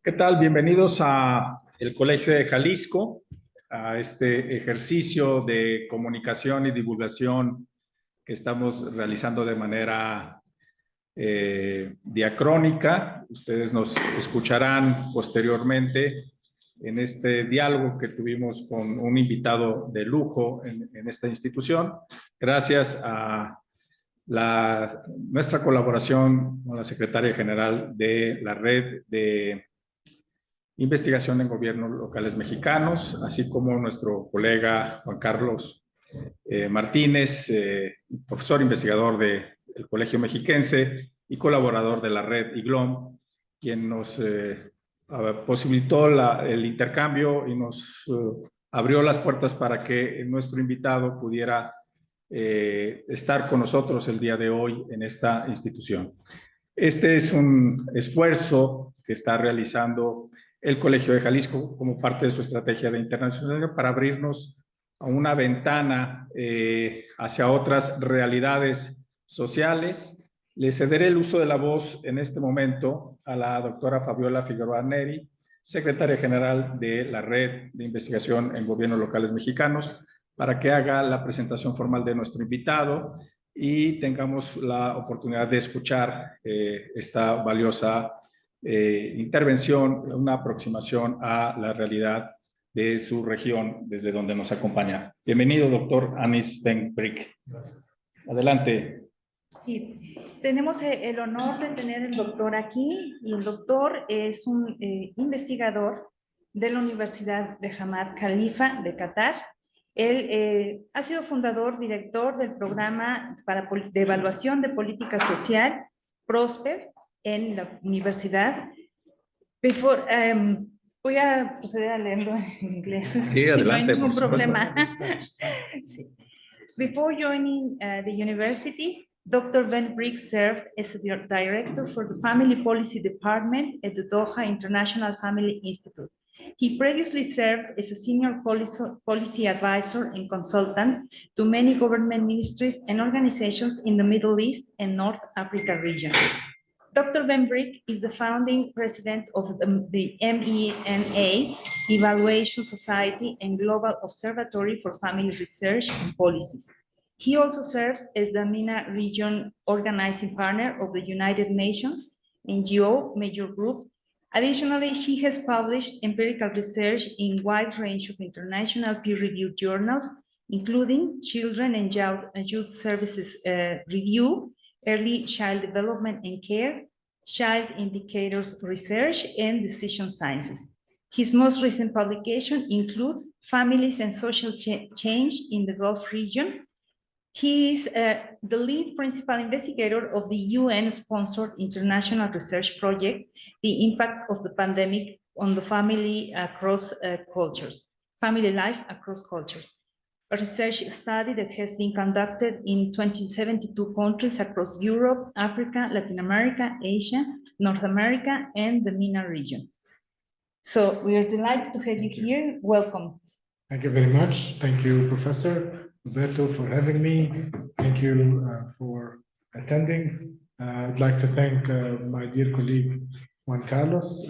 ¿Qué tal? Bienvenidos a el Colegio de Jalisco, a este ejercicio de comunicación y divulgación que estamos realizando de manera diacrónica. Ustedes nos escucharán posteriormente en este diálogo que tuvimos con un invitado de lujo en esta institución, gracias a nuestra colaboración con la secretaria general de la Red de Investigación en Gobiernos Locales Mexicanos, así como nuestro colega Juan Carlos Martínez, profesor investigador del Colegio Mexiquense y colaborador de la red IGLOM, quien nos posibilitó el intercambio y nos abrió las puertas para que nuestro invitado pudiera estar con nosotros el día de hoy en esta institución. Este es un esfuerzo que está realizando el Colegio de Jalisco como parte de su estrategia de internacionalización para abrirnos a una ventana hacia otras realidades sociales. Le cederé el uso de la voz en este momento a la doctora Fabiola Figueroa Neri, secretaria general de la Red de Investigación en Gobiernos Locales Mexicanos, para que haga la presentación formal de nuestro invitado y tengamos la oportunidad de escuchar esta valiosa intervención, una aproximación a la realidad de su región desde donde nos acompaña. Bienvenido, doctor Ben Brik. Gracias. Adelante. Sí, tenemos el honor de tener el doctor aquí, y el doctor es un investigador de la Universidad de Hamad Khalifa de Qatar. Él ha sido fundador, director del programa de evaluación de política social PROSPER en la universidad. Voy a proceder a leerlo en inglés. Sí, adelante. No hay ningún problema. Sí. Before joining the university, Dr. Ben Brik served as the director for the Family Policy Department at the Doha International Family Institute. He previously served as a senior policy advisor and consultant to many government ministries and organizations in the Middle East and North Africa region. Dr. Ben Brik is the founding president of the MENA Evaluation Society and Global Observatory for Family Research and Policies. He also serves as the MENA region organizing partner of the United Nations NGO Major Group. Additionally, he has published empirical research in a wide range of international peer-reviewed journals, including Children and Youth Services Review, Early Child Development and Care, Child Indicators Research, and Decision Sciences. His most recent publications include Families and Social Change in the Gulf Region. He is the lead principal investigator of the UN-sponsored international research project, The Impact of the Pandemic on the Family Across Cultures, Family Life Across Cultures, a research study that has been conducted in 272 countries across Europe, Africa, Latin America, Asia, North America, and the MENA region. So we are delighted to have you here. Welcome. Thank you very much. Thank you, Professor Roberto, for having me. Thank you for attending. I'd like to thank my dear colleague, Juan Carlos,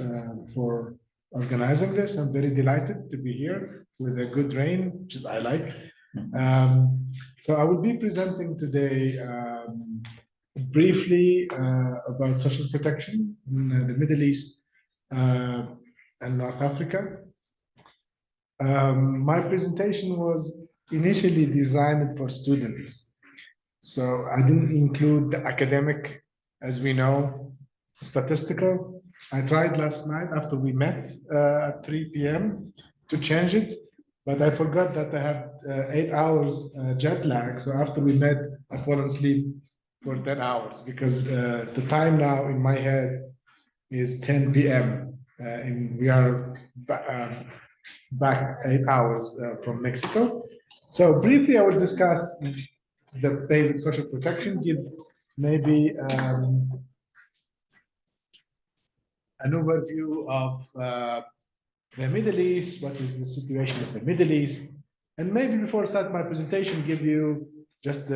for organizing this. I'm very delighted to be here with a good rain, which is I like. So I will be presenting today briefly about social protection in the Middle East and North Africa. My presentation was initially designed for students, so I didn't include the academic, as we know, statistical. I tried last night after we met at 3 p.m. to change it, but I forgot that I have 8 hours jet lag. So after we met, I fall asleep for 10 hours because the time now in my head is 10 p.m. And we are back 8 hours from Mexico. So briefly, I will discuss the basic social protection, give maybe an overview of the Middle East, what is the situation of the Middle East, and maybe before I start my presentation, give you just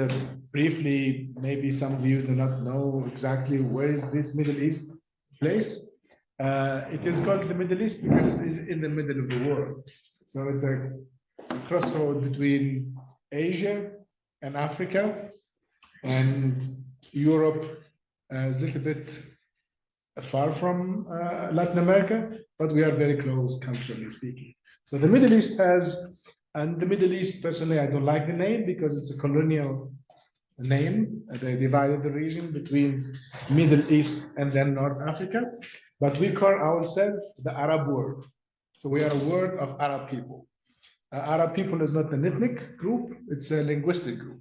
briefly, maybe some of you do not know exactly where is this Middle East place. It is called the Middle East because it is in the middle of the world. So it's a crossroad between Asia and Africa, and Europe is a little bit far from Latin America, but we are very close culturally speaking. So the Middle East has, and the Middle East, personally, I don't like the name because it's a colonial name. They divided the region between Middle East and then North Africa, but we call ourselves the Arab world. So we are a world of Arab people. Arab people is not an ethnic group, it's a linguistic group.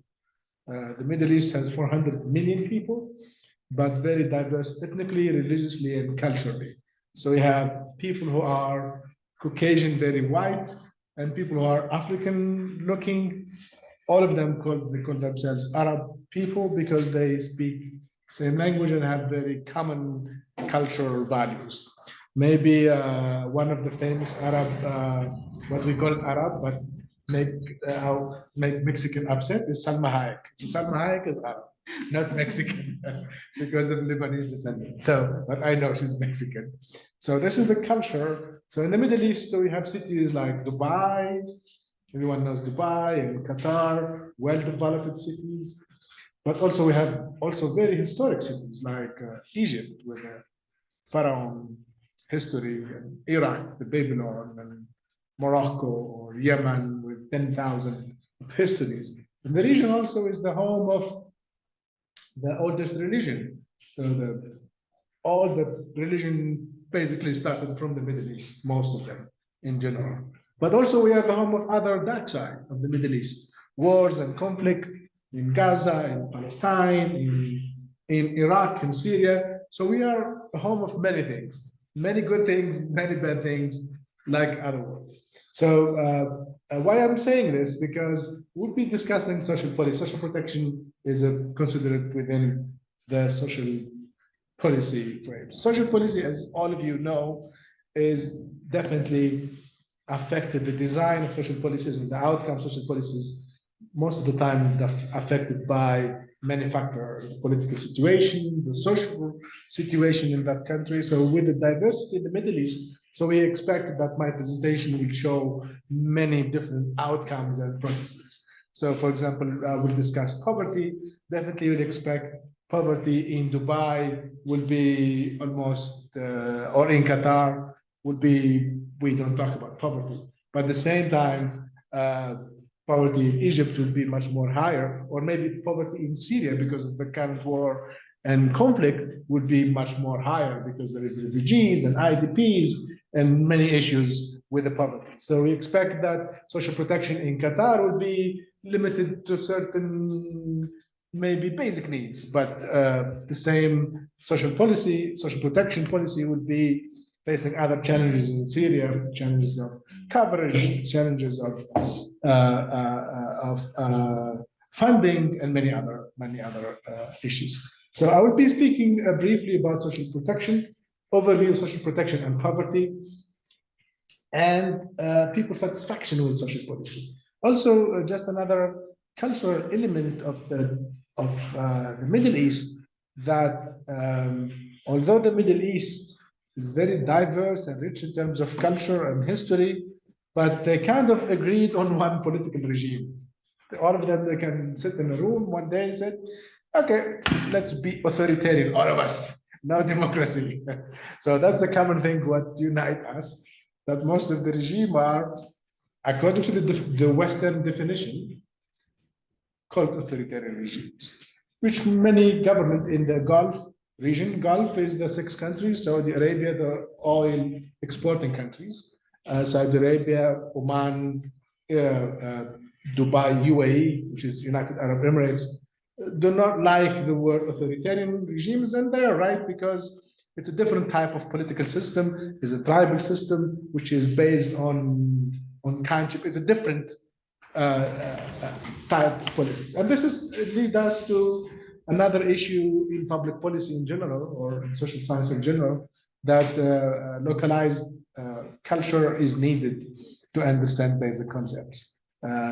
The Middle East has 400 million people, but very diverse ethnically, religiously, and culturally. So we have people who are Caucasian, very white, and people who are African looking. All of them call themselves Arab people because they speak same language and have very common cultural values. Maybe one of the famous Arab, what we call Arab, but make Mexican upset is Salma Hayek. So Salma Hayek is Arab, not Mexican, because of Lebanese descent. So, but I know she's Mexican. So this is the culture. So in the Middle East, so we have cities like Dubai. Everyone knows Dubai and Qatar, well-developed cities. But also we have also very historic cities like Egypt with the Pharaoh history, and Iraq, the Babylon, and Morocco or Yemen with 10,000 of histories. And the region also is the home of the oldest religion. So all the religion basically started from the Middle East, most of them in general. But also we are the home of other dark side of the Middle East, wars and conflict in Gaza, in Palestine, in Iraq, in Syria. So we are the home of many things, many good things, many bad things, like other worlds. So why I'm saying this, because we'll be discussing social policy. Social protection is considered within the social policy frame. Social policy, as all of you know, is definitely affected the design of social policies and the outcome of social policies. Most of the time affected by many factors, the political situation, the social situation in that country. So with the diversity in the Middle East, so we expect that my presentation will show many different outcomes and processes. So for example, we'll discuss poverty. Definitely you'll expect poverty in Dubai will be almost, or in Qatar would be, we don't talk about poverty, but at the same time, poverty in Egypt will be much more higher, or maybe poverty in Syria because of the current war and conflict would be much more higher because there is refugees and IDPs and many issues with the poverty. So we expect that social protection in Qatar will be limited to certain maybe basic needs, but the same social protection policy would be facing other challenges in Syria, challenges of coverage, challenges of funding, and many other issues. So I will be speaking briefly about social protection, overview of social protection and poverty, and people's satisfaction with social policy. Also, just another cultural element of the Middle East, that although the Middle East is very diverse and rich in terms of culture and history, but they kind of agreed on one political regime. All of them, they can sit in a room one day and say, okay, let's be authoritarian, all of us, no democracy. So that's the common thing, what unite us, that most of the regime are, according to the Western definition, called authoritarian regimes, which many government in the Gulf region. Gulf is the 6 countries, Saudi Arabia, the oil exporting countries, Saudi Arabia, Oman, Dubai, UAE, which is United Arab Emirates, do not like the word authoritarian regimes, and they are right, because it's a different type of political system. It's a tribal system, which is based on kinship. It's a different type of politics. And this leads us to another issue in public policy in general, or in social science in general, that localized culture is needed to understand basic concepts.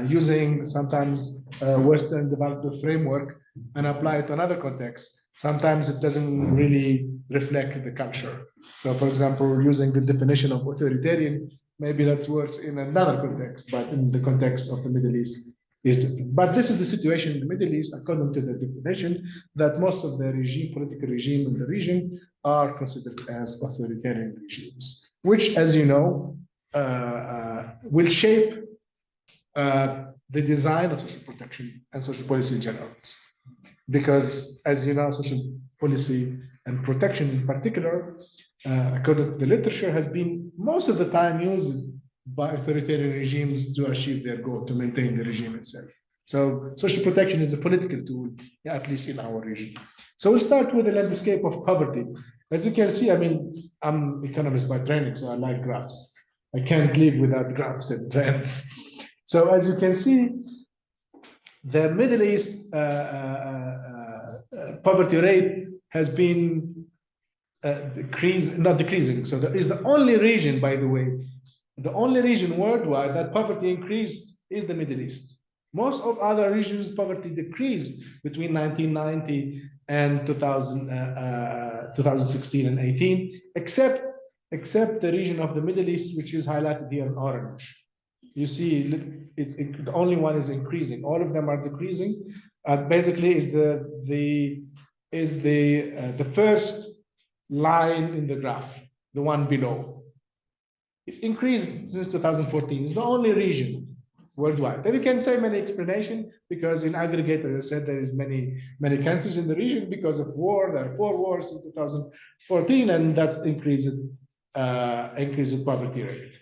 Using sometimes Western development framework and apply it to another context. sometimes it doesn't really reflect the culture. So, for example, using the definition of authoritarian, maybe that works in another context, but in the context of the Middle East is different. But this is the situation in the Middle East, according to the definition, that most of the political regime in the region are considered as authoritarian regimes, which, as you know, will shape the design of social protection and social policy in general. Because, as you know, social policy and protection in particular, according to the literature, has been most of the time used by authoritarian regimes to achieve their goal, to maintain the regime itself. So social protection is a political tool, at least in our region. So we'll start with the landscape of poverty. As you can see, I mean, I'm economist by training, so I like graphs. I can't live without graphs and trends. So as you can see, the Middle East poverty rate has been not decreasing. So that is the only region, by the way, the only region worldwide that poverty increased is the Middle East. Most of other regions, poverty decreased between 1990 and 2016 and 18, except the region of the Middle East, which is highlighted here in orange. You see, the only one is increasing. All of them are decreasing. Basically, is the first line in the graph, the one below. It's increased since 2014. It's the only region worldwide. And you can say many explanations because in aggregate, as I said, there is many countries in the region because of war. There are 4 wars in 2014, and that's increased poverty rate.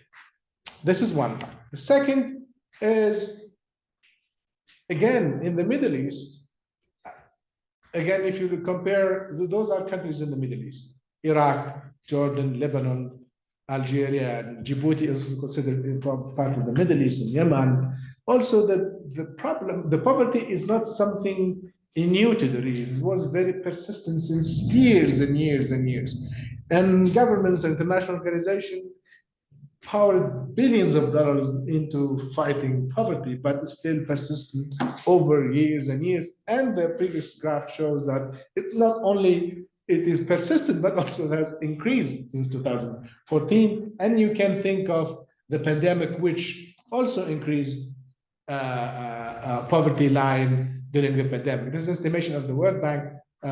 This is one fact. The second is, again, in the Middle East, again, if you compare, those are countries in the Middle East: Iraq, Jordan, Lebanon, Algeria, and Djibouti is considered part of the Middle East, and Yemen. Also, the poverty is not something new to the region. It was very persistent since years and years and years. And governments and international organizations poured billions of dollars into fighting poverty, but it's still persistent over years and years. And the previous graph shows that it's not only it is persistent, but also has increased since 2014. And you can think of the pandemic, which also increased poverty line during the pandemic. This is estimation of the World Bank,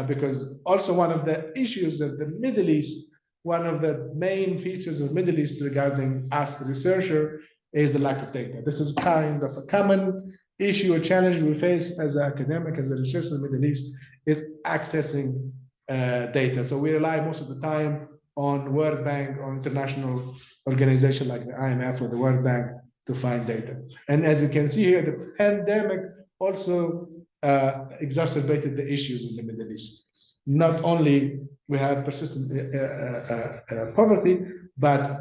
because also one of the issues of the Middle East, one of the main features of the Middle East regarding us, the researcher, is the lack of data. This is kind of a common issue, a challenge we face as an academic, as a researcher in the Middle East, is accessing data. So we rely most of the time on World Bank or international organization like the IMF or the World Bank to find data. And as you can see here, the pandemic also exacerbated the issues in the Middle East. Not only we have persistent poverty, but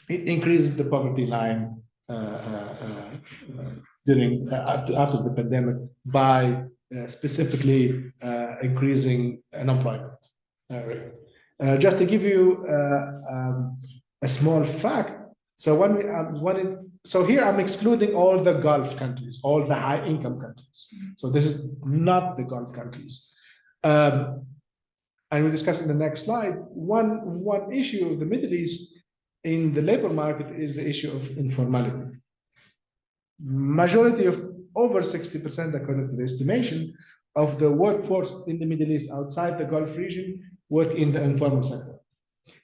it increased the poverty line during after the pandemic by specifically increasing unemployment rate. Just to give you a small fact, so so here I'm excluding all the Gulf countries, all the high-income countries. So this is not the Gulf countries. And we discuss in the next slide, one issue of the Middle East in the labor market is the issue of informality. Majority of over 60%, according to the estimation, of the workforce in the Middle East outside the Gulf region work in the informal sector.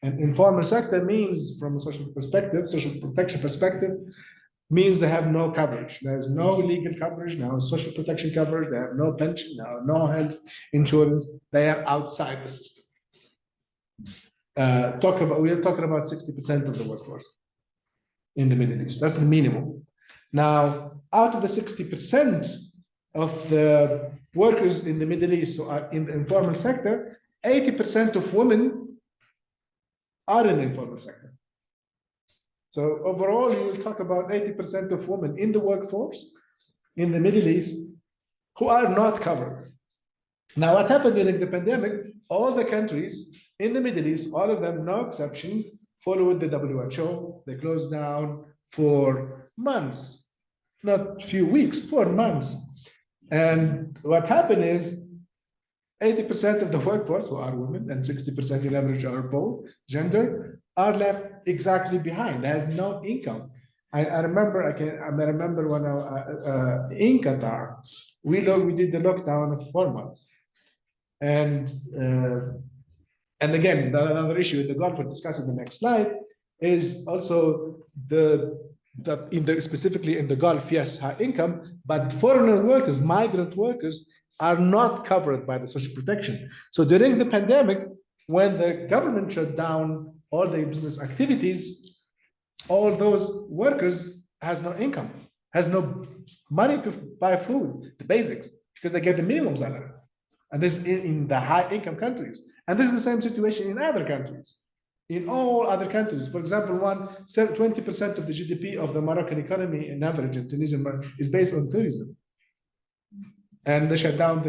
And informal sector means, from a social perspective, social protection perspective, means they have no coverage. There's no legal coverage, no social protection coverage, they have no pension, no health insurance. They are outside the system. We are talking about 60% of the workforce in the Middle East. That's the minimum. Now, out of the 60% of the workers in the Middle East who are in the informal sector, 80% of women are in the informal sector. So overall, you will talk about 80% of women in the workforce in the Middle East who are not covered. Now, what happened during the pandemic, all the countries in the Middle East, all of them, no exception, followed the WHO. They closed down for months, not few weeks, for months. And what happened is 80% of the workforce, who are women, and 60% in average are both gender, are left exactly behind. There's no income. I remember when in Qatar, we did the lockdown of 4 months, and again, another issue in the Gulf we'll discuss in the next slide is also specifically in the Gulf, yes, high income, but foreigner workers, migrant workers, are not covered by the social protection. So during the pandemic, when the government shut down all the business activities, all those workers has no income, has no money to buy food, the basics, because they get the minimum salary. And this is in the high income countries. And this is the same situation in other countries. In all other countries, for example, 20% of the GDP of the Moroccan economy in average in Tunisia is based on tourism. And they shut down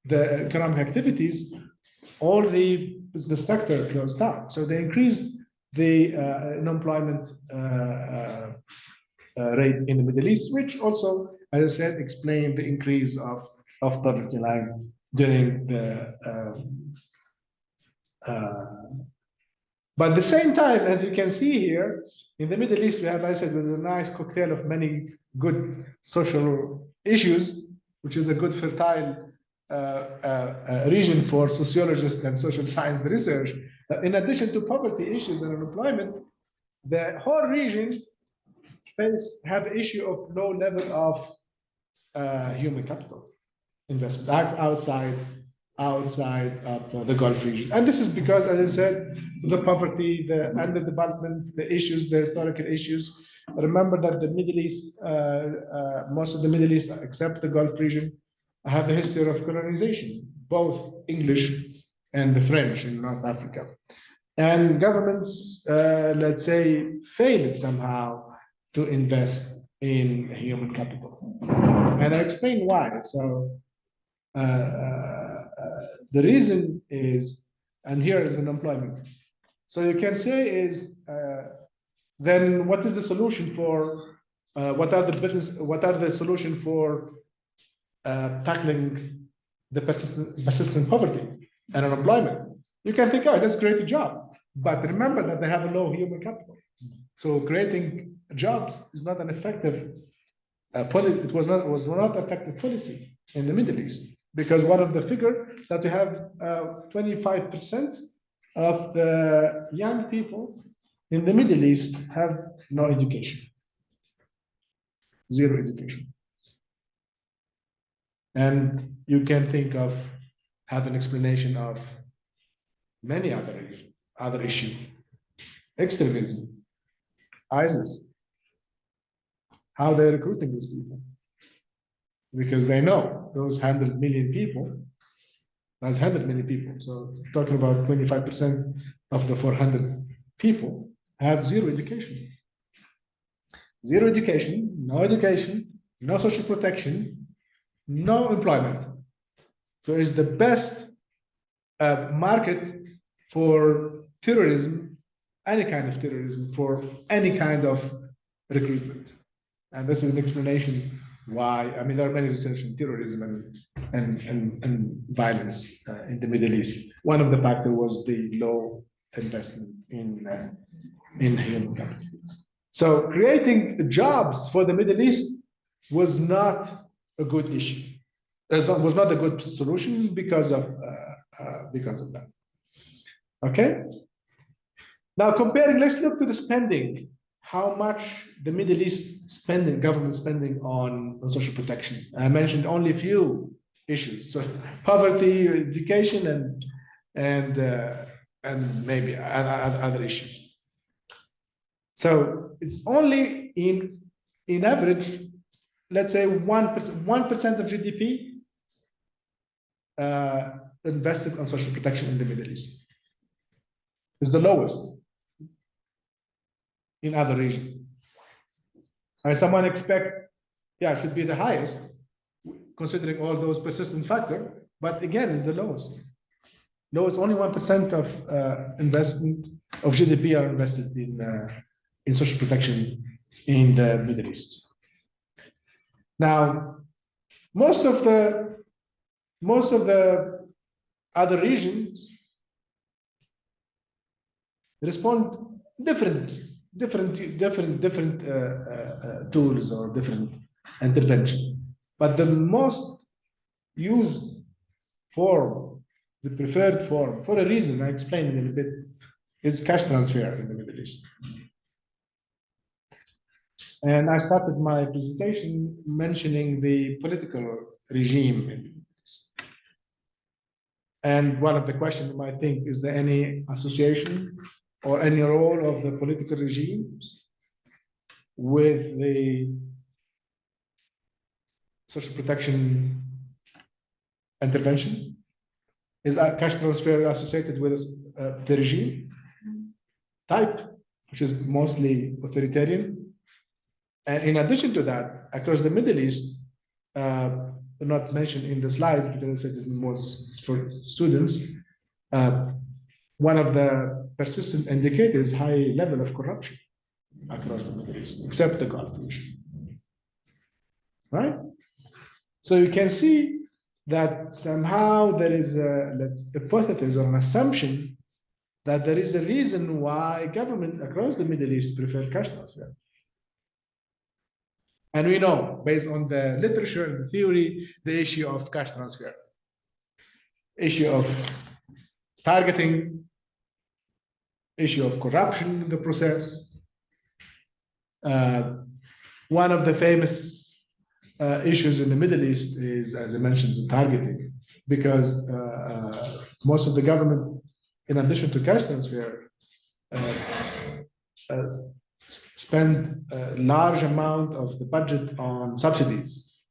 the economic activities, all the business sector closed down. So they increased the unemployment rate in the Middle East, which also, as I said, explained the increase of poverty line during the but at the same time, as you can see here, in the Middle East, we have, as I said, there's a nice cocktail of many good social issues, which is a good fertile region for sociologists and social science research. In addition to poverty issues and unemployment, the whole region have issue of low level of human capital investment outside of the Gulf region. And this is because, as I said, the poverty, the underdevelopment, the issues, the historical issues. Remember that the Middle East, most of the Middle East, except the Gulf region, have a history of colonization, both English and the French in North Africa. And governments, let's say, failed somehow to invest in human capital. And I'll explain why. So the reason is, and here is unemployment. So you can say is, then what is the solution for, what are the solution for tackling the persistent poverty and unemployment? You can think, oh, let's create a job. But remember that they have a low human capital. So creating jobs is not an effective policy. It was not effective policy in the Middle East, because one of the figure that we have 25% of the young people in the Middle East have no education, zero education. And you can think of, have an explanation of many other issues, extremism, ISIS, how they're recruiting these people. Because they know those 100 million people, that's 100 million people. So talking about 25% of the 400 people have zero education. Zero education, no social protection, no employment. So it's the best market for terrorism, any kind of terrorism, for any kind of recruitment. And this is an explanation why, I mean, there are many research in terrorism and violence in the Middle East. One of the factors was the low investment in human capital. So creating jobs for the Middle East was not a good issue. It was not a good solution because of that. Okay. Now comparing, let's look to the spending. How much the Middle East spending, government spending on social protection. I mentioned only a few issues. So poverty, education, and maybe other issues. So it's only in average, let's say 1% of GDP invested on social protection in the Middle East. It's the lowest in other regions. And someone expect, yeah, it should be the highest, considering all those persistent factors, but again, it's the lowest. Lowest, only 1% of investment of GDP are invested in social protection in the Middle East. Now, most of the most of the other regions respond different tools or different intervention. But the most used form, the preferred form, for a reason I explained in a bit, is cash transfer in the Middle East. And I started my presentation mentioning the political regime in the Middle East. And one of the questions you might think, is there any association or any role of the political regimes with the social protection intervention? Is that cash transfer associated with the regime type, which is mostly authoritarian? And in addition to that, across the Middle East, not mentioned in the slides because I said it was for students, one of the persistent indicators is high level of corruption across the Middle East, except the Gulf region. Right? So you can see that somehow there is a hypothesis or an assumption that there is a reason why government across the Middle East prefer cash transfer. And we know, based on the literature and the theory, the issue of cash transfer, issue of targeting, issue of corruption in the process. One of the famous issues in the Middle East is, as I mentioned, the targeting, because most of the government, in addition to cash transfer, spend a large amount of the budget on subsidies,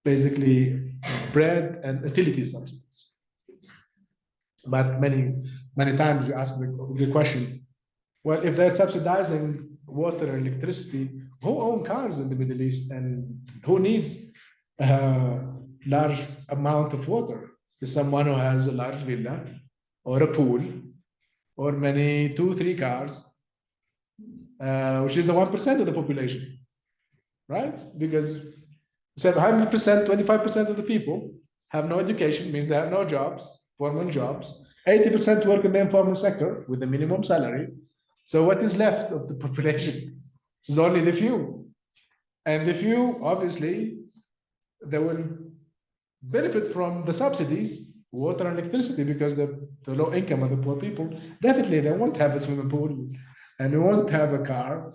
basically bread and utility subsidies. But many times you ask the question, well, if they're subsidizing water and electricity, who owns cars in the Middle East and who needs a large amount of water? Is someone who has a large villa or a pool or many 2-3 cars, which is the 1% of the population, right? Because 100%, 25% of the people have no education, means they have no jobs, formal jobs. 80% work in the informal sector with the minimum salary. So what is left of the population is only the few. And the few, obviously, they will benefit from the subsidies, water and electricity, because the low income of the poor people, definitely they won't have a swimming pool, and they won't have a car,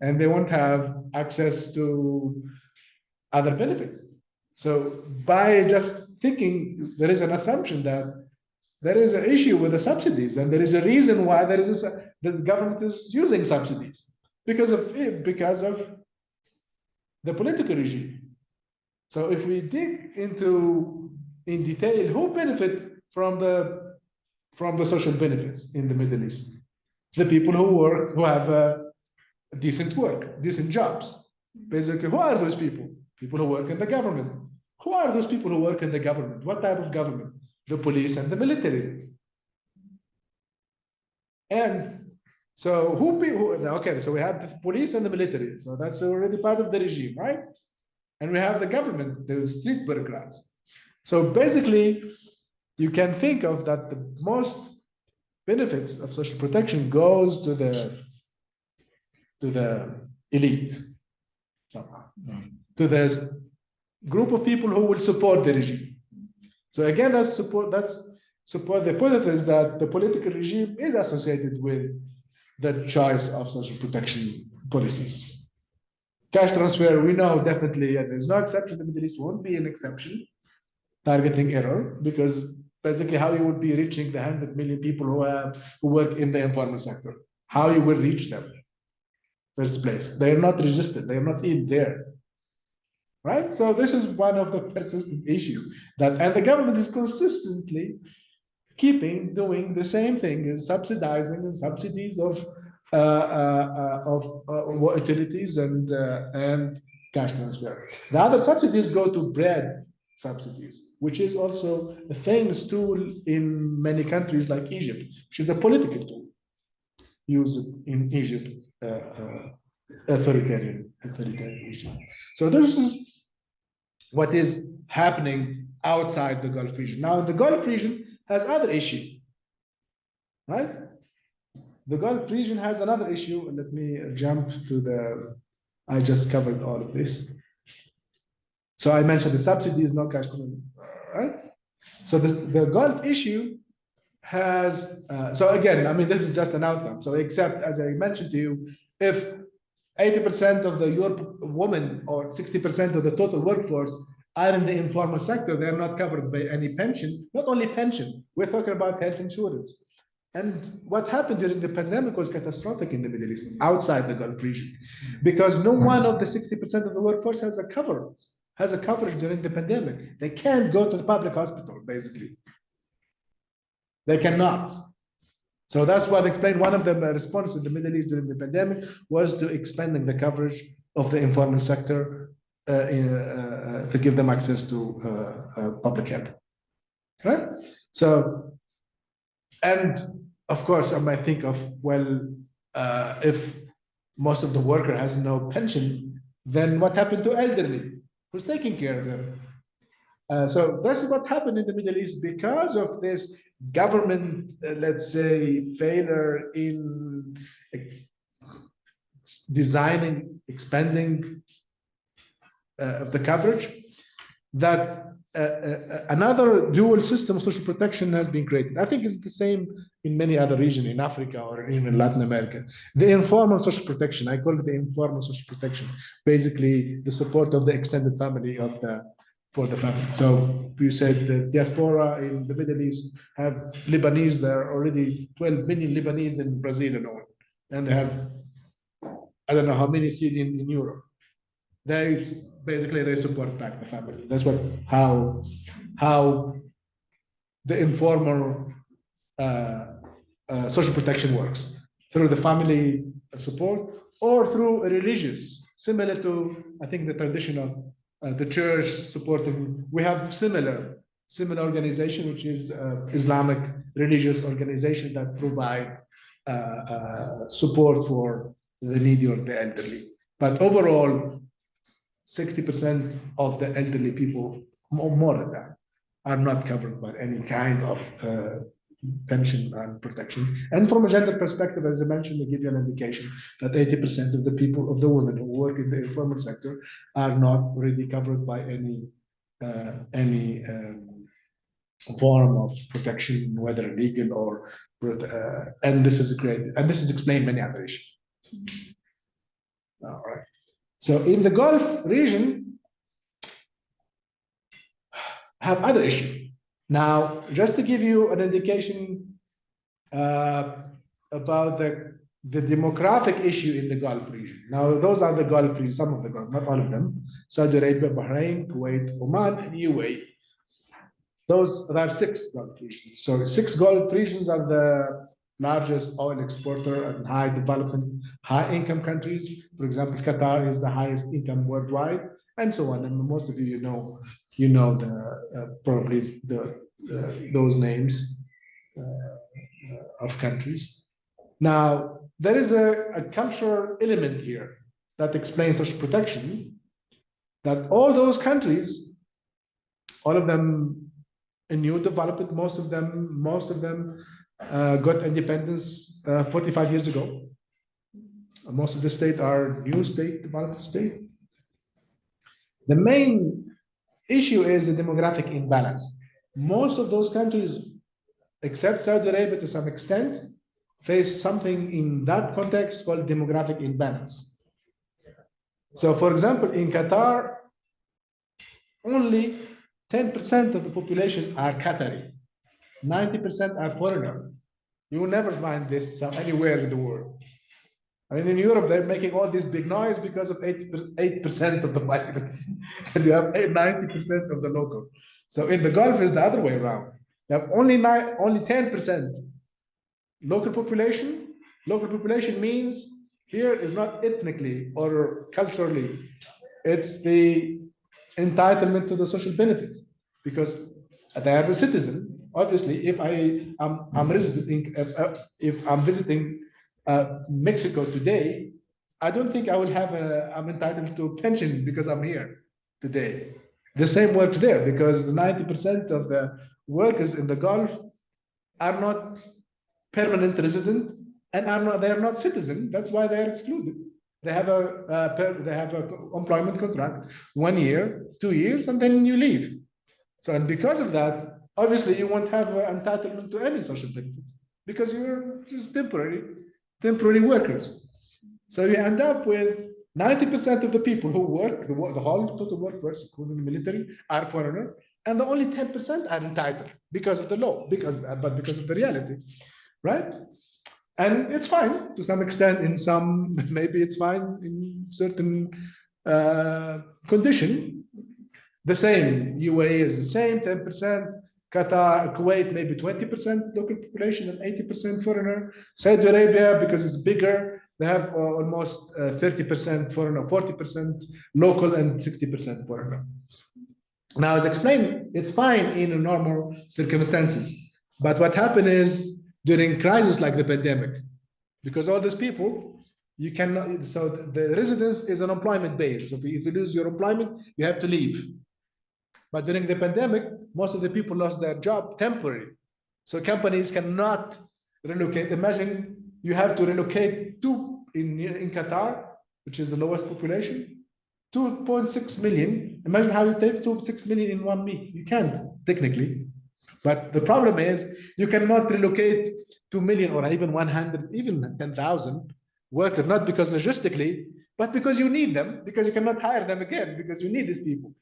and they won't have access to other benefits. So by just thinking, there is an assumption that there is an issue with the subsidies, and there is a reason why there is the government is using subsidies because of the political regime. So if we dig into in detail, who benefit from the social benefits in the Middle East? The people who work, who have decent work, decent jobs. Basically, who are those people? People who work in the government. Who are those people who work in the government? What type of government? The police and the military. And so okay, so we have the police and the military. So that's already part of the regime, right? And we have the government, the street bureaucrats. So basically, you can think of that the most benefits of social protection goes to the elite somehow, to the group of people who will support the regime. So again, that's support the hypothesis that the political regime is associated with the choice of social protection policies. Cash transfer, we know definitely, and there's no exception. The Middle East won't be an exception. Targeting error, because basically how you would be reaching the 100 million people who work in the informal sector, how you will reach them. First place, they are not registered, they are not in there, right? So this is one of the persistent issue and the government is consistently doing the same thing, is subsidizing and subsidies of utilities and cash transfer. The other subsidies go to bread subsidies, which is also a famous tool in many countries like Egypt, which is a political tool used in Egypt, authoritarian Egypt. So this is what is happening outside the Gulf region. Now, the Gulf region has other issue, right? The Gulf region has another issue, and let me jump to the, I just covered all of this. So I mentioned the subsidies, no cash, right? So the Gulf issue has, so again, I mean, this is just an outcome. So except, as I mentioned to you, if 80% of the women or 60% of the total workforce are in the informal sector, they're not covered by any pension, not only pension, we're talking about health insurance. And what happened during the pandemic was catastrophic in the Middle East, outside the Gulf region, because no one of the 60% of the workforce has a coverage during the pandemic. They can't go to the public hospital, basically. They cannot. So that's what explained one of the responses in the Middle East during the pandemic was to expanding the coverage of the informal sector to give them access to public health. Right? So, and of course, I might think of, well, if most of the worker has no pension, then what happened to elderly? Who's taking care of them? So that's what happened in the Middle East because of this government, let's say, failure in designing, expanding of the coverage, that another dual system of social protection has been created. I think it's the same in many other regions, in Africa or even in Latin America. The informal social protection, I call it the informal social protection, basically the support of the extended family of for the family. So you said the diaspora in the Middle East have Lebanese, there are already 12 million Lebanese in Brazil alone. And they have, I don't know how many Syrian in Europe. They support back the family. That's how the informal social protection works, through the family support or through a religious, similar to, I think, the tradition of the church supporting. We have similar organization, which is Islamic religious organization that provide support for the needy or the elderly. But overall, 60% of the elderly people, more than that, are not covered by any kind of pension and protection. And from a gender perspective, as I mentioned, to give you an indication that 80% of the people, of the women who work in the informal sector, are not really covered by any form of protection, whether legal or, and this is great, and this is explained many other issues. All right. So in the Gulf region, have other issues. Now, just to give you an indication about the demographic issue in the Gulf region. Now, those are the Gulf region, some of the Gulf, not all of them. Saudi Arabia, Bahrain, Kuwait, Oman, and UAE. There are 6 Gulf regions. So 6 Gulf regions are the largest oil exporter and high development, high income countries. For example, Qatar is the highest income worldwide, and so on. And most of you know probably those names of countries. Now, there is a cultural element here that explains social protection, that all those countries, all of them in new development, most of them got independence 45 years ago. Most of the states are new state, developed state. The main issue is the demographic imbalance. Most of those countries, except Saudi Arabia to some extent, face something in that context called demographic imbalance. So, for example, in Qatar, only 10% of the population are Qatari, 90% are foreigner. You will never find this anywhere in the world. I mean, in Europe, they're making all this big noise because of 8% of the migrants, and you have 90% of the local. So in the Gulf, it's the other way around. You have only 10% local population. Local population means here is not ethnically or culturally, it's the entitlement to the social benefits, because they are a citizen. Obviously, if I'm visiting Mexico today, I don't think I will have I'm entitled to a pension because I'm here today. The same works there because 90% of the workers in the Gulf are not permanent resident and they are not citizen. That's why they are excluded. They have a employment contract, 1 year, 2 years, and then you leave. So, and because of that, obviously you won't have entitlement to any social benefits because you're just temporary workers. So you end up with 90% of the people who work, the whole total workforce, including the military, are foreigner, and the only 10% are entitled because of the law, but because of the reality, right? And it's fine to some extent in some, maybe it's fine in certain condition. The same, UAE is the same, 10%, Qatar, Kuwait, maybe 20% local population and 80% foreigner. Saudi Arabia, because it's bigger, they have almost 30% foreigner, 40% local and 60% foreigner. Now, as explained, it's fine in normal circumstances. But what happened is during crises like the pandemic, because all these people, you cannot, so the residence is an employment base. So if you lose your employment, you have to leave. But during the pandemic, most of the people lost their job temporarily. So companies cannot relocate. Imagine you have to relocate in Qatar, which is the lowest population, 2.6 million. Imagine how you take 2.6 million in 1 week. You can't, technically. But the problem is you cannot relocate 2 million or even 100, even 10,000 workers, not because logistically, but because you need them, because you cannot hire them again, because you need these people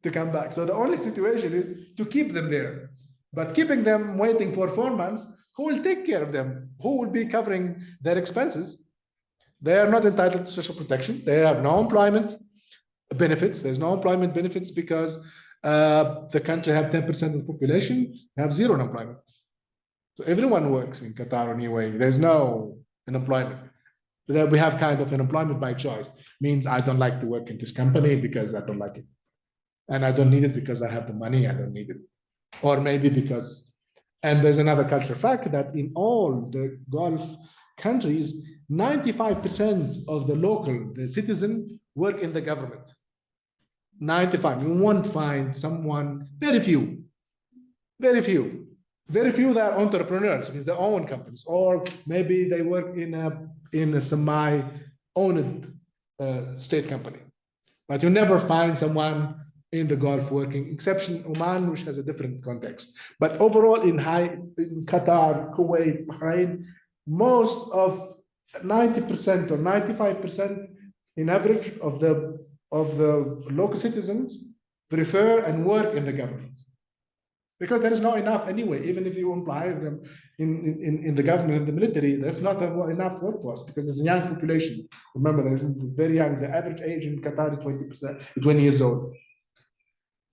to come back. So the only situation is to keep them there. But keeping them waiting for 4 months, who will take care of them? Who will be covering their expenses? They are not entitled to social protection. They have no employment benefits. There's no employment benefits because the country have 10% of the population have zero unemployment. So everyone works in Qatar or UAE. There's no unemployment. We have kind of unemployment by choice. Means I don't like to work in this company because I don't like it. And I don't need it because I have the money, I don't need it. Or maybe because, and there's another cultural fact that in all the Gulf countries, 95% of the citizens work in the government. 95, you won't find someone, very few that are entrepreneurs, means they own companies, or maybe they work in a semi-owned state company. But you never find someone in the Gulf working, exception Oman, which has a different context. But overall, in Qatar, Kuwait, Bahrain, most of 90% or 95% in average of the local citizens prefer and work in the government. Because there is not enough anyway, even if you employ them in the government and the military, there's not enough workforce because there's a young population. Remember, there's very young, the average age in Qatar is 20 years old.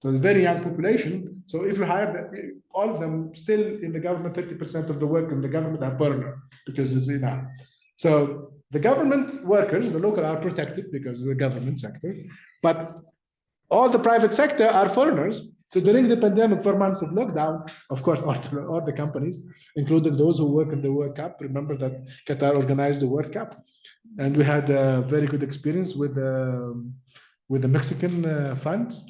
So it's a very young population. So if you hire them, all of them still in the government, 30% of the work in the government are foreigner because it's enough. So the government workers, the local are protected because of the government sector, but all the private sector are foreigners. So during the pandemic, 4 months of lockdown, of course, all the companies, including those who work in the World Cup, remember that Qatar organized the World Cup, and we had a very good experience with the Mexican funds.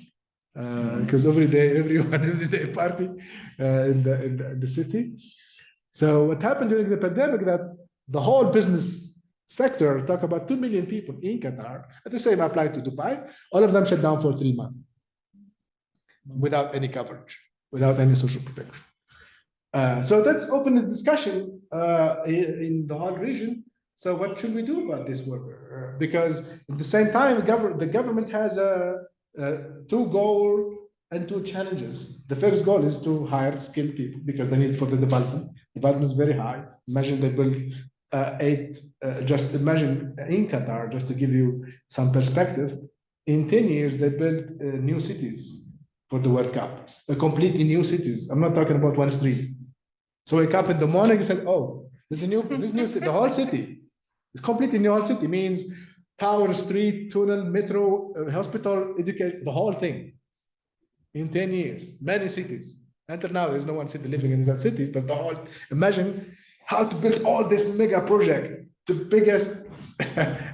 Because every day party in the city. So what happened during the pandemic that the whole business sector, talk about 2 million people in Qatar, and the same applied to Dubai, all of them shut down for 3 months without any coverage, without any social protection. So that's open the discussion in the whole region. So what should we do about this worker? Because at the same time, the government has two goals and two challenges. The first goal is to hire skilled people because they need for the development. Development is very high. Imagine they build just imagine in Qatar, just to give you some perspective, in 10 years, they built new cities for the World Cup, completely new cities. I'm not talking about one street. So wake up in the morning and said, oh, this new city, the whole city. It's completely new. Whole city means tower, street, tunnel, metro, hospital, education, the whole thing. In 10 years, many cities. Until now, there's no one city living in that cities, but the whole, imagine how to build all this mega project, the biggest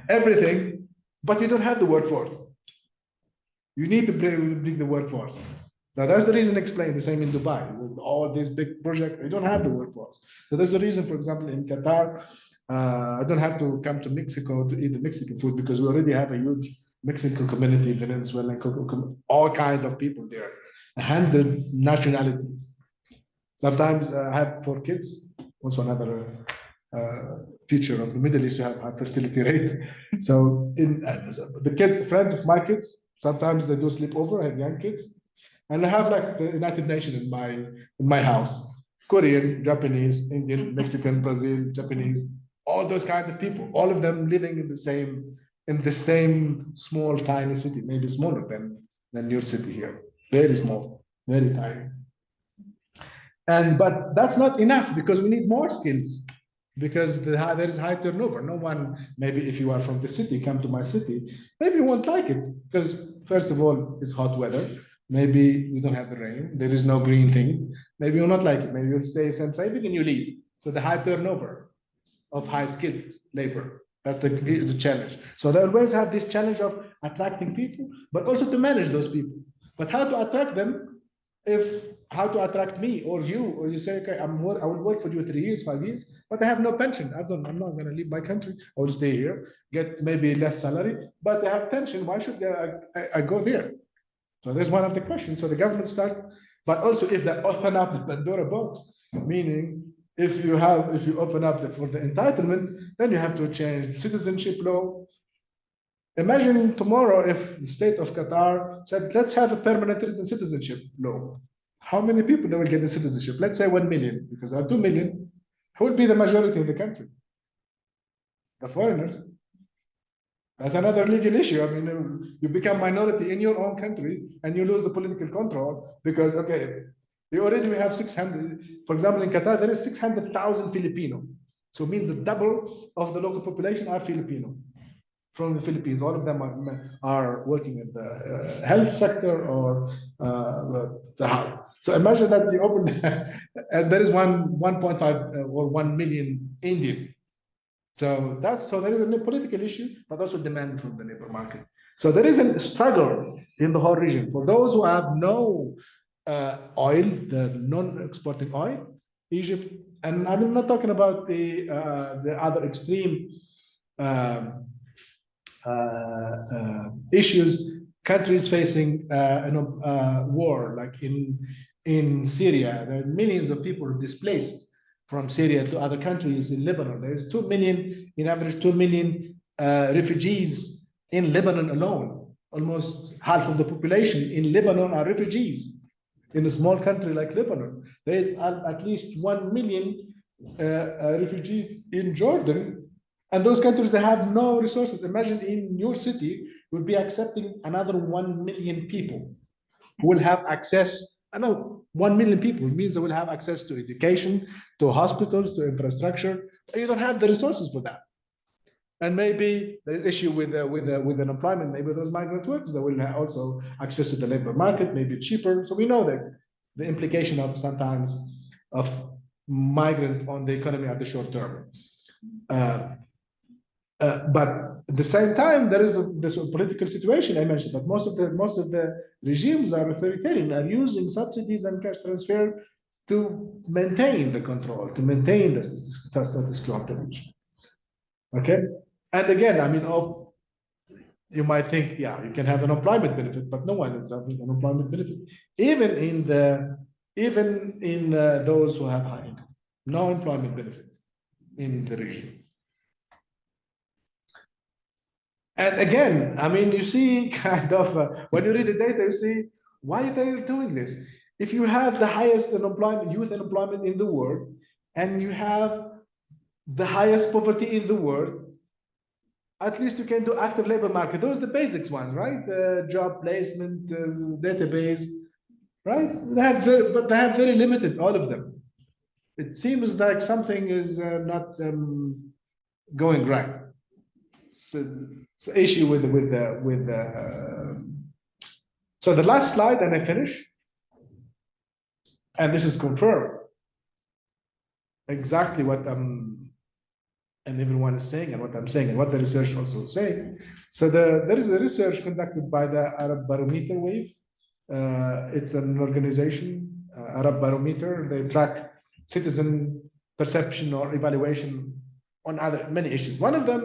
everything, but you don't have the workforce. You need to bring the workforce. So that's the reason explained, the same in Dubai, with all these big projects, they don't have the workforce. So that's the reason, for example, in Qatar, I don't have to come to Mexico to eat the Mexican food because we already have a huge Mexican community, Venezuelan, all kinds of people there, 100 nationalities. Sometimes I have 4 kids, also another feature of the Middle East, you have high fertility rate. So in the friends of my kids, sometimes they do sleepover, I have young kids. And I have like the United Nations in my house, Korean, Japanese, Indian, Mexican, Brazil, Japanese, all those kinds of people, all of them living in the same small, tiny city, maybe smaller than your city here, very small, very tiny. But that's not enough because we need more skills because there is high turnover. No one, maybe if you are from the city, come to my city, maybe you won't like it because first of all, it's hot weather. Maybe we don't have the rain. There is no green thing. Maybe you'll not like it. Maybe you'll stay same saving and you leave. So the high turnover of high skilled labor. That's the challenge. So they always have this challenge of attracting people, but also to manage those people. But how to attract them? How to attract me or you say, okay, I will work for you 3 years, 5 years, but I have no pension. I'm not going to leave my country. I will stay here, get maybe less salary, but I have pension. Why should I go there? So there's one of the questions. So the government but also if they open up the Pandora box, meaning if you open up for the entitlement, then you have to change citizenship law. Imagine tomorrow if the state of Qatar said, let's have a permanent resident citizenship law. How many people they will get the citizenship? Let's say 1 million, because there are 2 million. Who would be the majority in the country? The foreigners. That's another legal issue. I mean, you become minority in your own country and you lose the political control because, okay, we have 600, for example, in Qatar, there is 600,000 Filipino. So it means the double of the local population are Filipino from the Philippines. All of them are working in the health sector or the house. So imagine that you open, and there is 1.5 or 1 million Indian. So there is a political issue, but also demand from the labor market. So there is a struggle in the whole region for those who have no oil, the non-exporting oil, Egypt, and I'm not talking about the other extreme issues countries facing war, like in Syria. There are millions of people displaced from Syria to other countries. In Lebanon, there's 2 million, in average 2 million refugees in Lebanon alone. Almost half of the population in Lebanon are refugees. In a small country like Lebanon, there is at least 1 million refugees in Jordan, and those countries, they have no resources. Imagine in your city, would be accepting another 1 million people who will have access. I know 1 million people means they will have access to education, to hospitals, to infrastructure. You don't have the resources for that. And maybe the issue with unemployment, maybe those migrant workers, they will have also access to the labor market, maybe cheaper. So we know that the implication of sometimes of migrant on the economy at the short term. But at the same time, there is this political situation I mentioned, that most of the regimes are authoritarian, are using subsidies and cash transfer to maintain the control, to maintain the status quo of the region. Okay, and again, I mean, you might think, yeah, you can have an employment benefit, but no one is having an employment benefit, even in those who have high income, no employment benefit in the region. And again, I mean, you see kind of, when you read the data, you see, why are they doing this? If you have the highest youth unemployment in the world, and you have the highest poverty in the world, at least you can do active labor market. Those are the basics ones, right? Job placement, database, right? But they have very limited, all of them. It seems like something is not going right. So issue so the last slide, and I finish, and this is confirmed exactly what I'm and everyone is saying, and what I'm saying, and what the research also saying. So there is a research conducted by the Arab Barometer Wave. It's an organization, Arab Barometer. They track citizen perception or evaluation on many issues. One of them,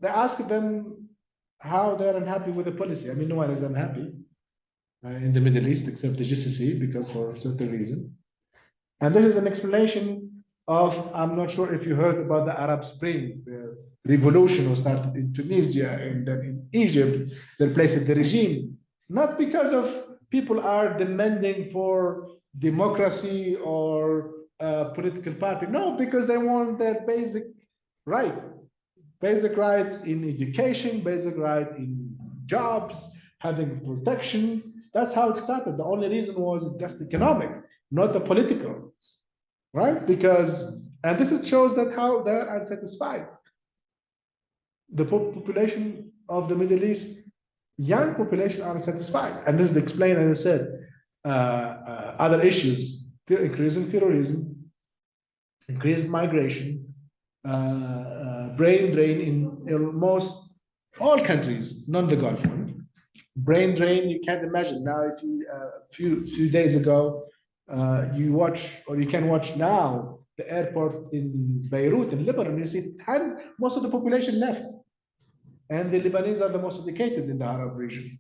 they asked them how they're unhappy with the policy. I mean, no one is unhappy in the Middle East except the GCC, because for a certain reason. And this is an explanation of, I'm not sure if you heard about the Arab Spring, the revolution was started in Tunisia and then in Egypt, they replaced the regime, not because of people are demanding for democracy or a political party, no, because they want their basic right in education, basic right in jobs, having protection. That's how it started. The only reason was just economic, not the political, right? Because, and this shows that how they're unsatisfied. The population of the Middle East, young population, are unsatisfied. And this is explained, as I said, other issues, increasing terrorism, increased migration, brain drain in almost all countries, not the Gulf one. Brain drain, you can't imagine. Now, if you, few days ago, you watch, or you can watch now, the airport in Beirut, in Lebanon, you see most of the population left. And the Lebanese are the most educated in the Arab region.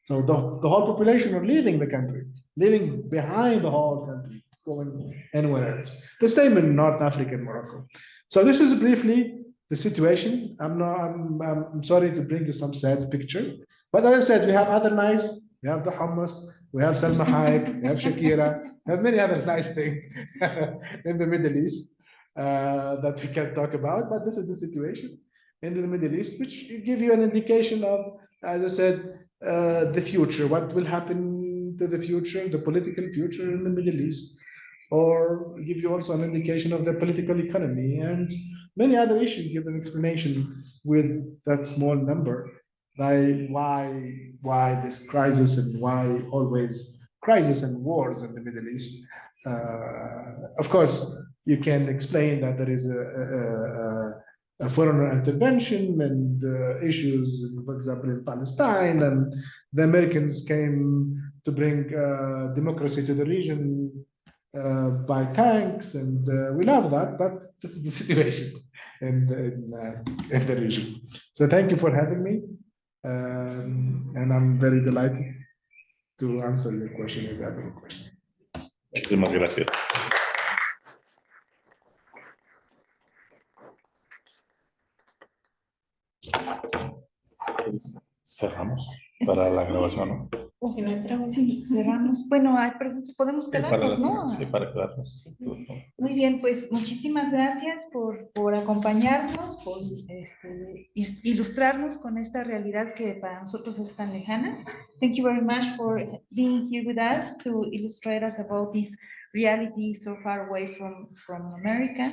So the whole population are leaving the country, leaving behind the whole country, going anywhere else. The same in North Africa and Morocco. So this is briefly the situation. I'm sorry to bring you some sad picture, but as I said, we have other nice. We have the hummus. We have Salma Hayek. We have Shakira. We have many other nice things in the Middle East that we can talk about. But this is the situation in the Middle East, which give you an indication of, as I said, the future. What will happen to the future, the political future in the Middle East, or give you also an indication of the political economy and many other issues. Give an explanation with that small number. Why this crisis and why always crisis and wars in the Middle East. Of course, you can explain that there is a foreign intervention and issues, for example, in Palestine, and the Americans came to bring democracy to the region by tanks, and we love that, but this is the situation in the region. So thank you for having me. And I'm very delighted to answer your question if you have any question. Muchísimas gracias. Cerramos para la grabación, ¿no? Si no hay preguntas, sí, cerramos. Bueno, hay preguntas, podemos quedarnos, ¿no? Sí, para quedarnos. Muy bien, pues muchísimas gracias por acompañarnos, por ilustrarnos con esta realidad que para nosotros es tan lejana. Thank you very much for being here with us to illustrate us about this reality so far away from America.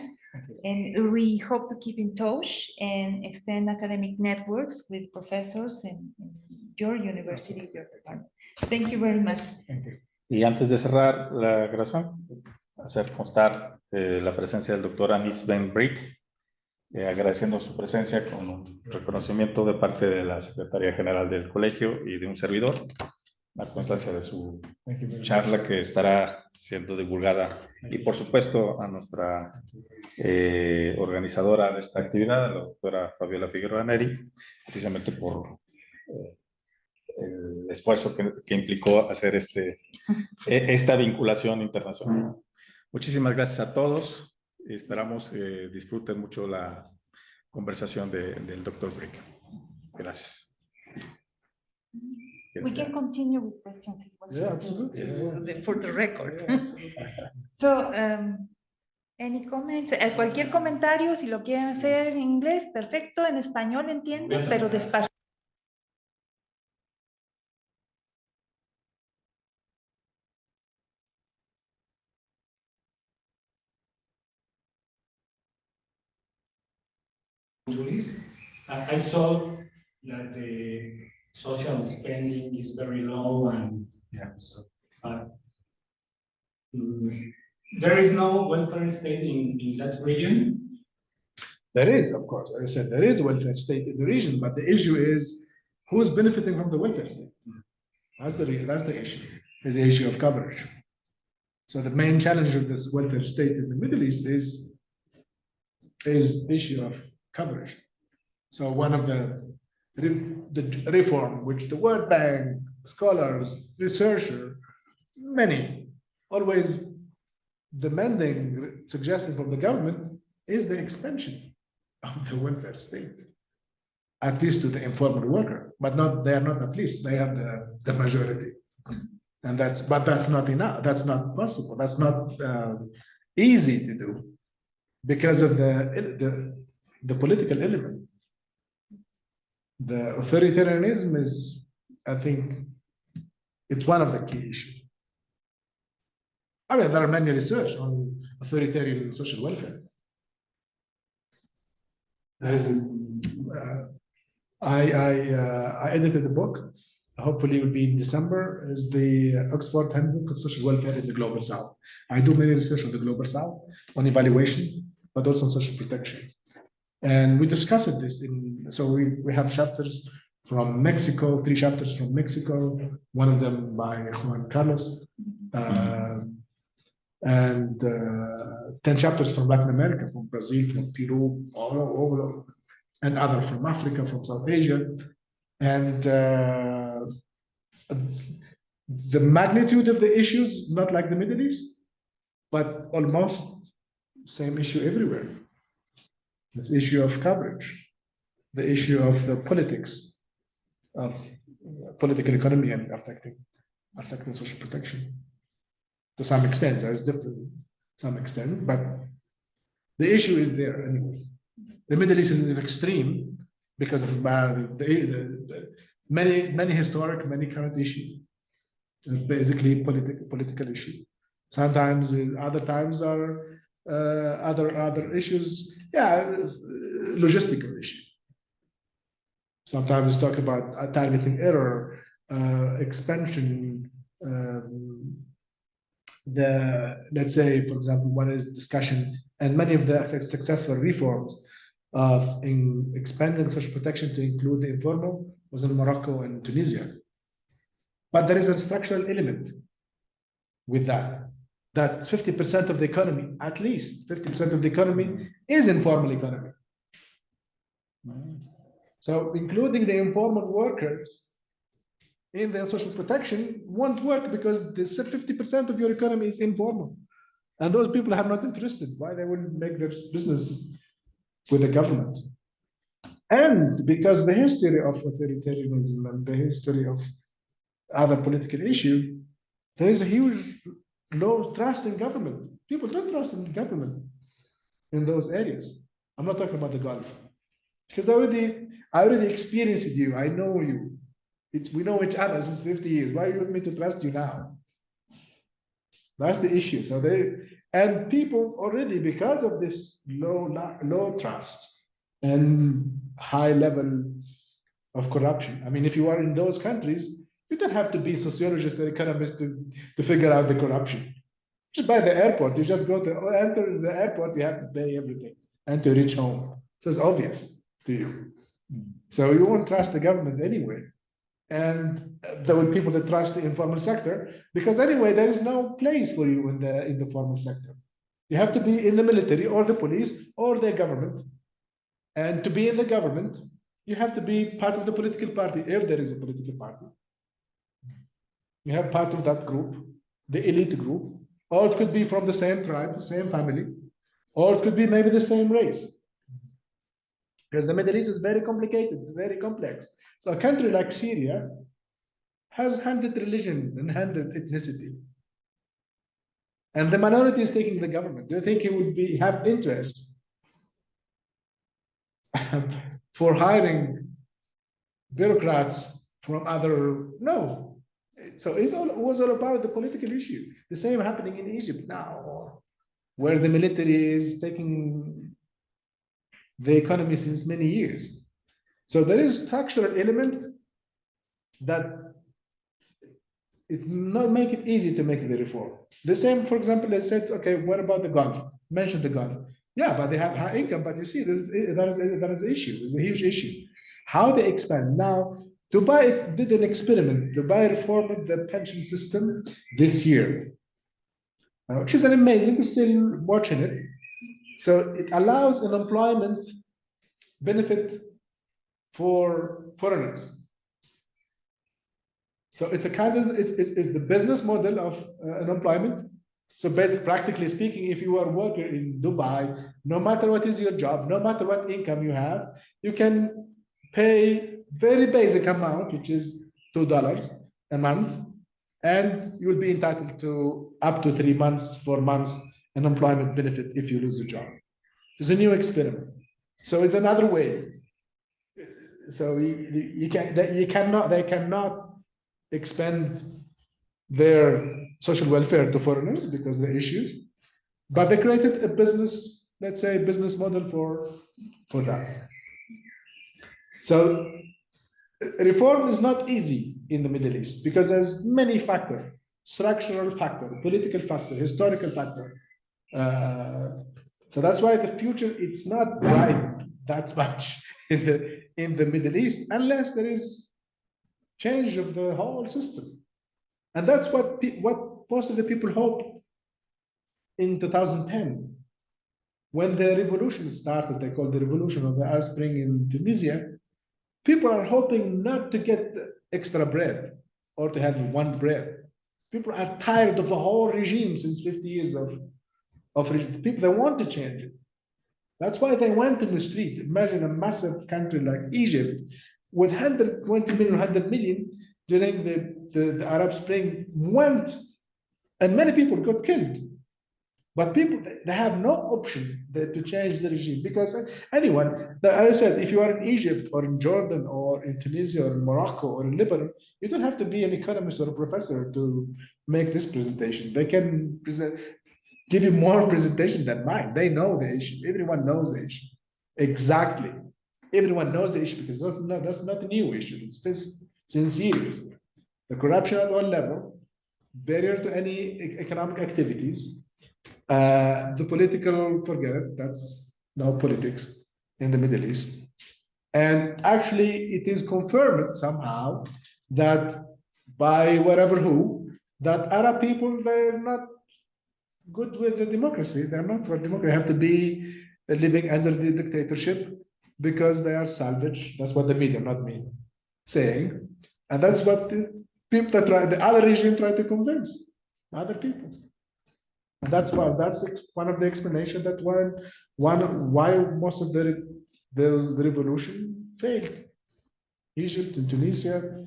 And we hope to keep in touch and extend academic networks with professors in your university, your department. Thank you very much. Y antes de cerrar la grabación, hacer constar la presencia del doctor Ben Brik, agradeciendo su presencia con un reconocimiento de parte de la Secretaría General del Colegio y de un servidor, la constancia de su charla que estará siendo divulgada, y por supuesto a nuestra organizadora de esta actividad, la doctora Fabiola Figueroa Neri, precisamente por el esfuerzo que implicó hacer esta vinculación internacional. Muchísimas gracias a todos. Esperamos disfruten mucho la conversación del Dr. Brik. Gracias. We can continue with questions. Yeah, absolutely. For the record. Yeah, So, any comments? Cualquier comentario, si lo quieren hacer en inglés, perfecto. En español entiendo, pero despacio. I saw that the social spending is very low, and so, there is no welfare state in that region. There is, of course, as I said, there is a welfare state in the region, but the issue is who's benefiting from the welfare state. That's the issue, is the issue of coverage. So the main challenge of this welfare state in the Middle East is issue of coverage. So one of the reform, which the World Bank, scholars, researchers, many always demanding, suggesting from the government is the expansion of the welfare state, at least to the informal worker, but they are not at least, they are the majority. And that's not enough. That's not possible. That's not easy to do because of the political element. The authoritarianism is, I think, it's one of the key issues. I mean, there are many research on authoritarian social welfare. There is I edited a book. Hopefully, it will be in December. Is the Oxford Handbook of Social Welfare in the Global South. I do many research on the Global South, on evaluation, but also on social protection. And we discussed this so we have chapters from Mexico, 3 chapters from Mexico, one of them by Juan Carlos, and 10 chapters from Latin America, from Brazil, from Peru, all over, and other from Africa, from South Asia. And the magnitude of the issues, not like the Middle East, but almost same issue everywhere. This issue of coverage, the issue of the politics of political economy and affecting social protection. To some extent, there's different, some extent, but the issue is there anyway. The Middle East is extreme because of many historic, many current issues. Basically, political issue. Sometimes, other times are other issues. Yeah, logistical issue. Sometimes talk about targeting error, expansion. Let's say, for example, one is discussion, and many of the successful reforms in expanding social protection to include the informal was in Morocco and Tunisia. But there is a structural element with that 50% of the economy, at least 50% of the economy, is informal economy. So including the informal workers in the social protection won't work because the 50% of your economy is informal. And those people are not interested. Why they will make their business with the government? And because the history of authoritarianism and the history of other political issues, there is a huge low trust in government. People don't trust in government in those areas. I'm not talking about the Gulf. Because I already experienced you. I know you. We know each other since 50 years. Why you want me to trust you now? That's the issue. So and people already, because of this low trust and high level of corruption. I mean, if you are in those countries, you don't have to be sociologist or economist to figure out the corruption. Just by the airport, you just go to enter the airport, you have to pay everything and to reach home. So it's obvious to you. So you won't trust the government anyway. And there will be people that trust the informal sector because anyway, there is no place for you in the formal sector. You have to be in the military or the police or the government. And to be in the government, you have to be part of the political party, if there is a political party. You have part of that group, the elite group, or it could be from the same tribe, the same family, or it could be maybe the same race. Because the Middle East is very complicated, very complex. So a country like Syria has 100 religion and 100 ethnicity. And the minority is taking the government. Do you think he would have interest for hiring bureaucrats from other? No. So it was all about the political issue. The same happening in Egypt now, where the military is taking the economy since many years. So there is structural element that it not make it easy to make the reform. The same, for example, I said, okay, what about the Gulf? Mention the Gulf. Yeah, but they have high income. But you see, that is an issue. It's a huge issue. How they expand now. Dubai did an experiment. Dubai reformed the pension system this year, which is an amazing. We're still watching it. So it allows an employment benefit for foreigners. So it's a kind of it's the business model of unemployment. So basically, practically speaking, if you are a worker in Dubai, no matter what is your job, no matter what income you have, you can pay very basic amount, which is $2 a month, and you will be entitled to up to 3 months, 4 months unemployment benefit if you lose a job. It's a new experiment. So it's another way. So they cannot expend their social welfare to foreigners because of the issues, but they created a business, let's say, business model for that. So reform is not easy in the Middle East because there's many factors: structural factor, political factor, historical factor. So that's why the future, it's not bright that much in the Middle East unless there is change of the whole system. And that's what most of the people hoped in 2010. When the revolution started, they called the revolution of the Arab Spring in Tunisia, people are hoping not to get extra bread or to have one bread. People are tired of the whole regime since 50 years of regime. People, they want to change it. That's why they went in the street. Imagine a massive country like Egypt with 120 million, 100 million during the Arab Spring went, and many people got killed. But people, they have no option to change the regime because anyone, as I said, if you are in Egypt or in Jordan or in Tunisia or in Morocco or in Lebanon, you don't have to be an economist or a professor to make this presentation. They can give you more presentation than mine. They know the issue. Everyone knows the issue. Exactly. Everyone knows the issue because that's not a new issue. It's since years. The corruption at all level, barrier to any economic activities, the political, forget it, that's no politics in the Middle East. And actually, it is confirmed somehow that by whatever who, that Arab people, they're not good with the democracy. They're not for democracy. They have to be living under the dictatorship because they are salvage. That's what the media, not me, saying. And that's what the people that try, the other regime try to convince other people. And that's why that's one of the explanations that why most of the revolution failed. Egypt and Tunisia,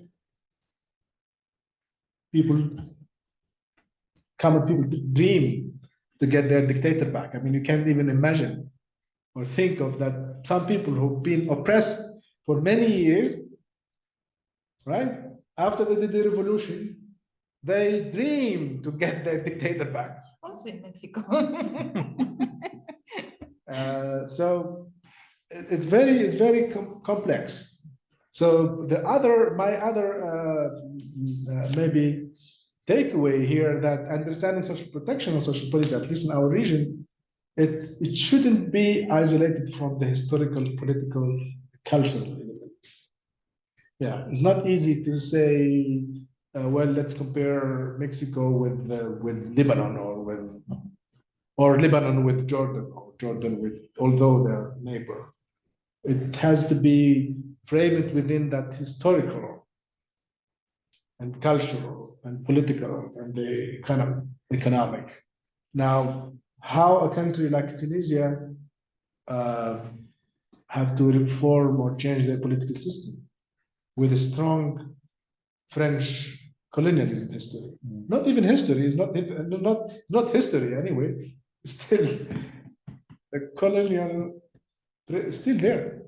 common people dream to get their dictator back. I mean, you can't even imagine or think of that. Some people who've been oppressed for many years, right? After they did the revolution, they dream to get their dictator back. Also in Mexico. So it's very complex. So my other maybe takeaway here, that understanding social protection and social policy, at least in our region, it shouldn't be isolated from the historical, political, cultural element. Yeah, it's not easy to say, well, let's compare Mexico with Lebanon or Lebanon with Jordan, or Jordan with, although they're neighbor. It has to be framed within that historical and cultural and political and the kind of economic. Now, how a country like Tunisia have to reform or change their political system with a strong French colonialism history. Not even history, it's not history anyway. Still, the colonial still there.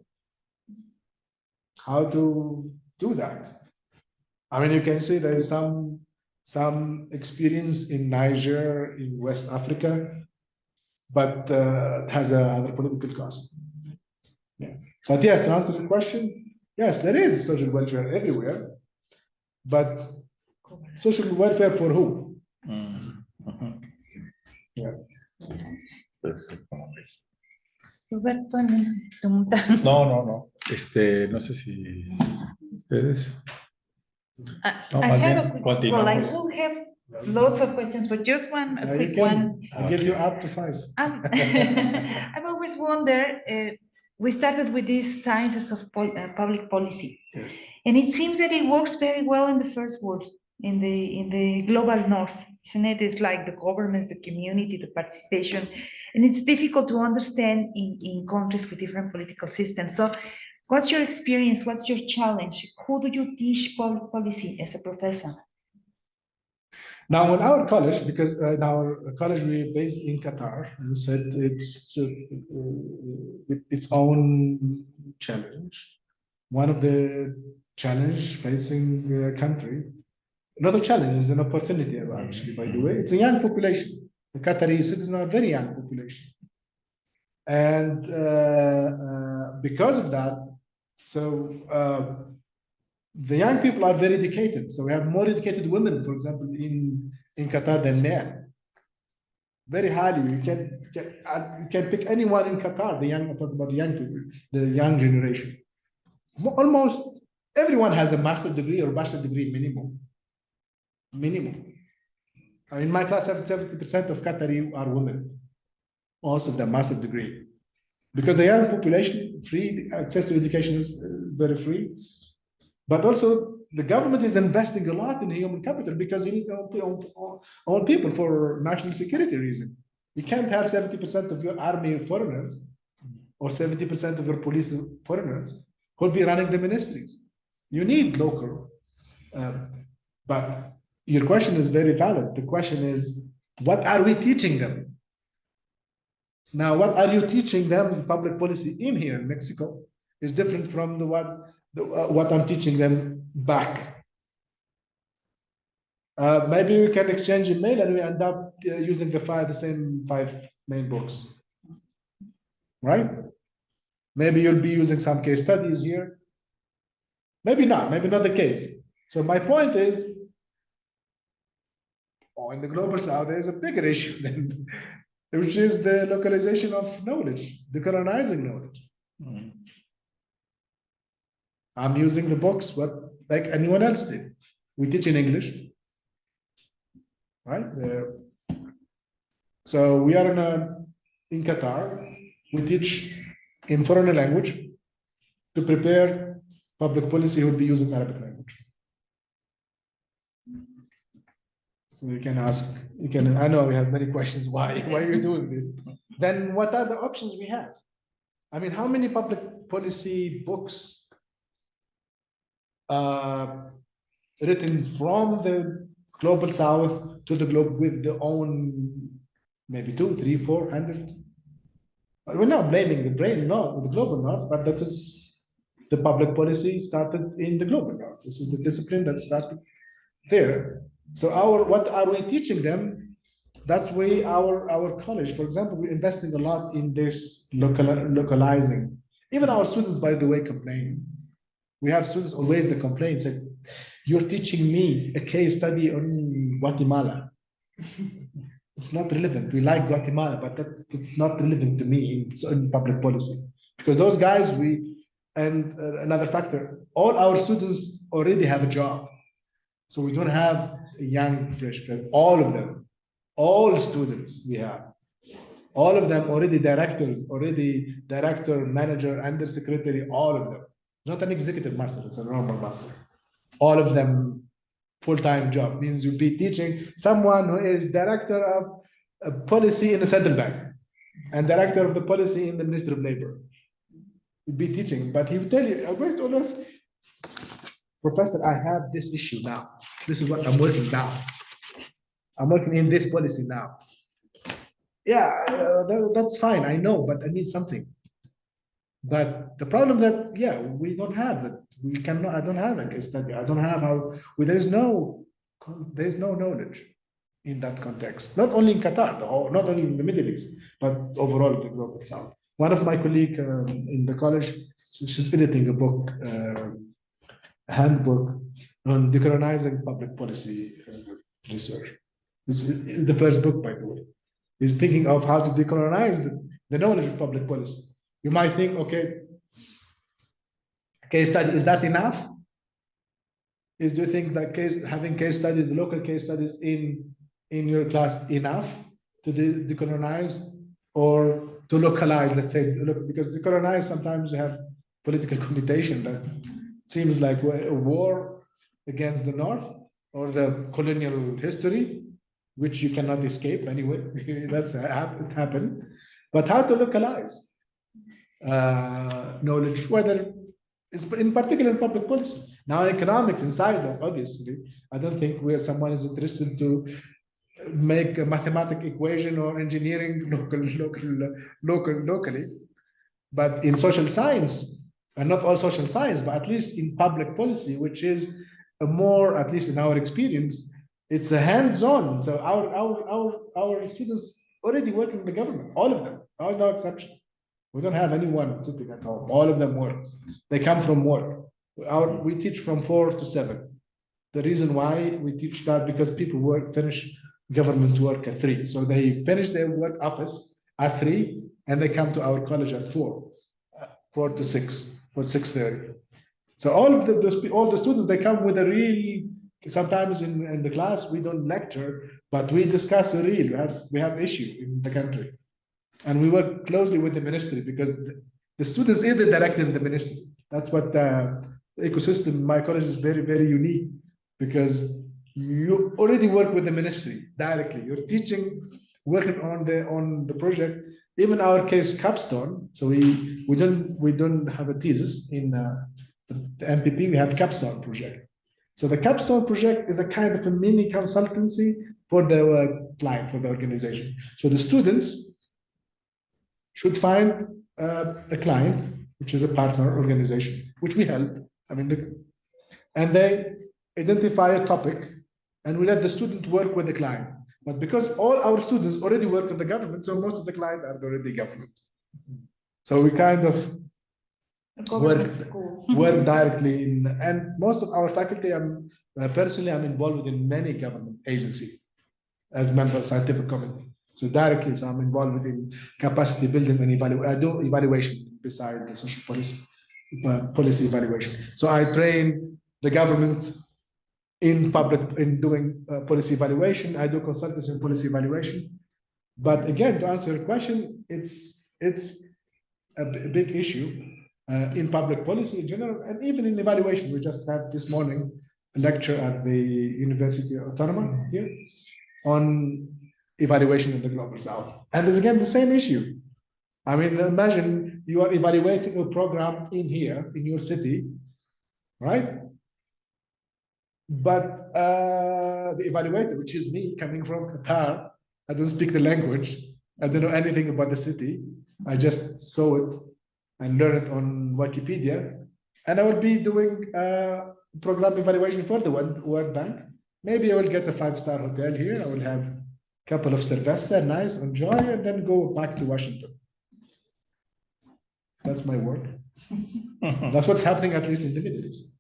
How to do that? I mean, you can see there is some experience in Niger, in West Africa, but it has another political cost. Yeah. But yes, to answer the question, yes, there is social welfare everywhere, but social welfare for who? Yeah. Roberto, pregunta. No. No sé si ustedes. No, I más have bien, a quick, well, I continuamos. will have lots of questions, but just one, a Yeah, you quick can. one. I give you up to 5. I've always wondered, we started with these sciences of public policy, Yes. and it seems that it works very well in the first world, in the global north, isn't it? It's like the governments, the community, the participation, and it's difficult to understand in countries with different political systems. So what's your experience? What's your challenge? Who do you teach public policy as a professor? Now, in our college, because in our college we're based in Qatar, and said it's with its own challenge. One of the challenge facing the country, another challenge is an opportunity. Actually, by the way, it's a young population. The Qatari citizens are a very young population, and because of that, so. The young people are very educated. So we have more educated women, for example, in Qatar than men. Very highly. You can pick anyone in Qatar, I'm talking about the young people, the young generation. Almost everyone has a master's degree or bachelor degree minimum. In my class, 70% of Qatari are women. Most of them master's degree. Because the young population, free access to education is very free. But also, the government is investing a lot in human capital because it needs own people for national security reason. You can't have 70% of your army foreigners or 70% of your police foreigners who will be running the ministries. You need local. But your question is very valid. The question is, what are we teaching them? Now, what are you teaching them? Public policy in here in Mexico is different from what I'm teaching them back. Maybe we can exchange email and we end up using the same 5 main books, right? Maybe you'll be using some case studies here. Maybe not the case. So my point is, in the global south, there is a bigger issue than, which is the localization of knowledge, the colonizing knowledge. I'm using the books, like anyone else did. We teach in English, right? So we are in Qatar. We teach in foreign language to prepare public policy who will be using Arabic language. So you can ask, I know we have many questions. Why are you doing this? Then what are the options we have? I mean, how many public policy books written from the global south to the globe with their own, maybe 200, 300, 400. We're not blaming the global north, but this is the public policy started in the global north. This is the discipline that started there. So what are we teaching them? That's why our college, for example, we're investing a lot in this localizing. Even our students, by the way, complain. We have students always that complain, say, you're teaching me a case study on Guatemala. It's not relevant. We like Guatemala, but it's not relevant to me in public policy. Because those guys, and another factor, all our students already have a job. So we don't have a young, fresh grad. All of them, all students we have, all of them already directors, director, manager, undersecretary, all of them. Not an executive master, it's a normal master. All of them full-time job means you'll be teaching someone who is director of policy in the central bank and director of the policy in the Ministry of Labor. You'll be teaching, but he will tell you, I'm going to always, Professor, I have this issue now. This is what I'm working now. I'm working in this policy now. Yeah, that's fine, I know, but I need something. But the problem that, we don't have it. We cannot, I don't have a case study. I don't have how, there's no knowledge in that context. Not only in Qatar, not only in the Middle East, but overall the global south. One of my colleagues in the college, she's editing a book, a handbook on decolonizing public policy research. This is the first book, by the way. He's thinking of how to decolonize the knowledge of public policy. You might think, okay, case study, is that enough? Do you think that having case studies, the local case studies in your class enough to decolonize or to localize, let's say, because decolonize sometimes you have political connotation that seems like a war against the North or the colonial history, which you cannot escape anyway. That's it happened. But how to localize knowledge, whether it's in particular in public policy. Now, economics and science, obviously, I don't think where someone is interested to make a mathematical equation or engineering locally. But in social science, and not all social science, but at least in public policy, which is a more, at least in our experience, it's a hands-on. So our students already work in the government, all of them, no exception. We don't have anyone sitting at home. All of them work. They come from work. We teach from 4 to 7. The reason why we teach that because people finish government work at 3. So they finish their work office at 3 and they come to our college at 4 to 6, or 6:30. So all the students, they come with a real, sometimes in the class, we don't lecture, but we discuss a real, we have issue in the country. And we work closely with the ministry because the students is the director in the ministry. That's what the ecosystem, my college is very, very unique because you already work with the ministry directly. You're teaching, working on the project. Even our case capstone. So we don't have a thesis in the MPP. We have capstone project. So the capstone project is a kind of a mini consultancy for the client, for the organization. So the students should find a client, which is a partner organization, which we help. I mean, and they identify a topic, and we let the student work with the client. But because all our students already work with the government, so most of the clients are already government. So we kind of work directly in, and most of our faculty, personally, I'm involved in many government agencies as member of scientific committee. So directly, so I'm involved in capacity building and evaluation. I do evaluation beside the social policy evaluation. So I train the government in doing policy evaluation. I do consultancy in policy evaluation. But again, to answer your question, it's a big issue in public policy in general, and even in evaluation. We just had this morning a lecture at the University of Autonoma here on evaluation in the Global South. And there's again the same issue. I mean, imagine you are evaluating a program in here, in your city, right? But the evaluator, which is me coming from Qatar, I don't speak the language. I don't know anything about the city. I just saw it and learned it on Wikipedia. And I will be doing program evaluation for the World Bank. Maybe I will get a 5-star hotel here. I will have a couple of cerveza, nice, enjoy, and then go back to Washington. That's my work. That's what's happening, at least in the Middle East.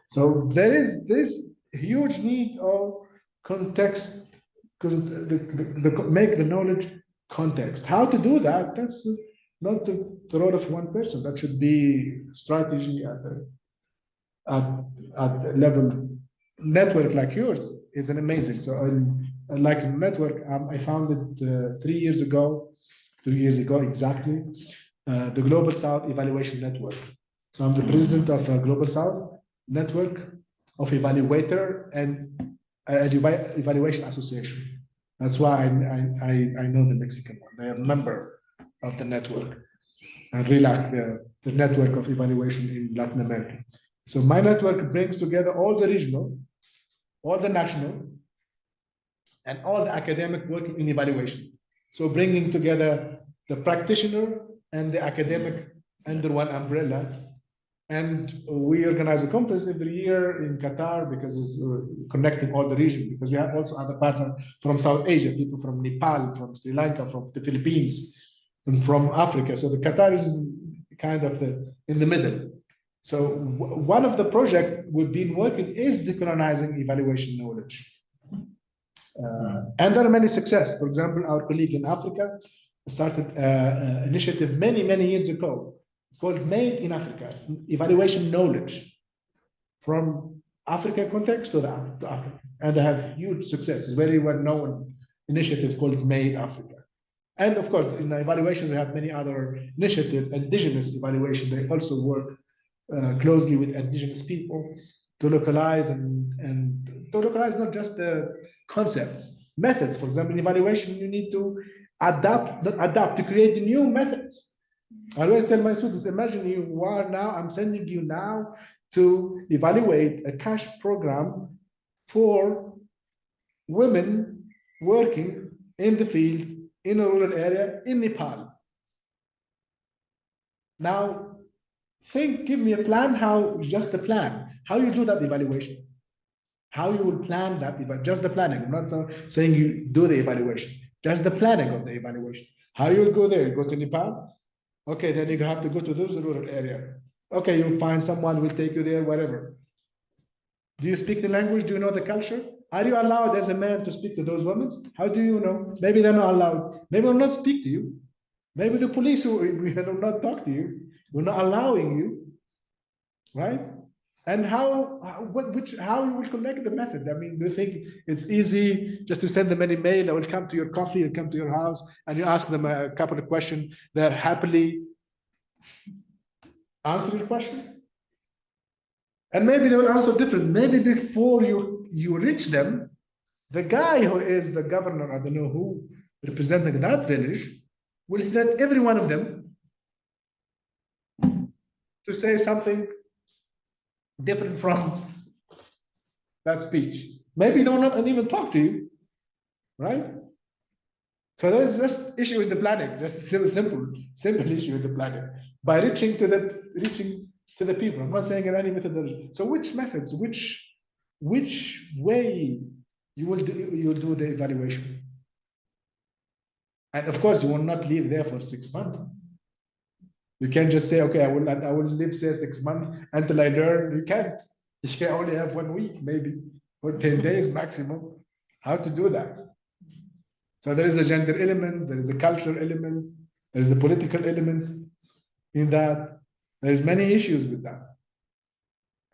So there is this huge need of context, make the knowledge context. How to do that? That's not the role of one person. That should be strategy at level. Network like yours is an amazing. So like a network, I founded 3 years ago exactly, the Global South Evaluation Network. So I'm the president of Global South Network of Evaluator and Evaluation Association. That's why I know the Mexican one. They are a member of the network and RELAC, the network of evaluation in Latin America. So my network brings together all the regional, all the national, and all the academic working in evaluation. So bringing together the practitioner and the academic under one umbrella. And we organize a conference every year in Qatar because it's connecting all the region, because we have also other partners from South Asia, people from Nepal, from Sri Lanka, from the Philippines, and from Africa. So the Qatar is kind of in the middle. So one of the projects we've been working is decolonizing evaluation knowledge. And there are many success. For example, our colleague in Africa, started an initiative many years ago called Made in Africa, evaluation knowledge from Africa context to Africa. And they have huge success. It's very well-known initiative called Made Africa. And of course, in the evaluation, we have many other initiatives, indigenous evaluation. They also work closely with indigenous people to localize and to localize not just the concepts, methods. For example, in evaluation, you need to adapt to create the new methods. I always tell my students, imagine you are now, I'm sending you now to evaluate a cash program for women working in the field in a rural area in Nepal. Now, give me a plan, just a plan, how you do that evaluation, how you will plan that, just the planning. I'm not saying you do the evaluation, just the planning of the evaluation. How you will go there, you go to Nepal, okay, then you have to go to this rural area. Okay, you'll find someone will take you there, whatever. Do you speak the language? Do you know the culture? Are you allowed as a man to speak to those women? How do you know? Maybe they're not allowed. Maybe they'll not speak to you. Maybe the police will not talk to you. We're not allowing you, right? And how you will collect the method? I mean, do you think it's easy just to send them an email? They will come to your coffee, or come to your house, and you ask them a couple of questions. They're happily answer your question. And maybe they will answer different. Maybe before you reach them, the guy who is the governor, I don't know who, representing that village, will threat every one of them to say something different from that speech. Maybe they will not even talk to you, right? So there is just issue with the planning, just a simple issue with the planning. By reaching to the people, I'm not saying in any methodology. So which methods, which way you will do the evaluation? And of course, you will not live there for 6 months. You can't just say, okay, I will live there 6 months until I learn. You can't. You can only have 1 week, maybe, or 10 days maximum. How to do that? So there is a gender element, there is a cultural element, there is a political element in that. There's many issues with that.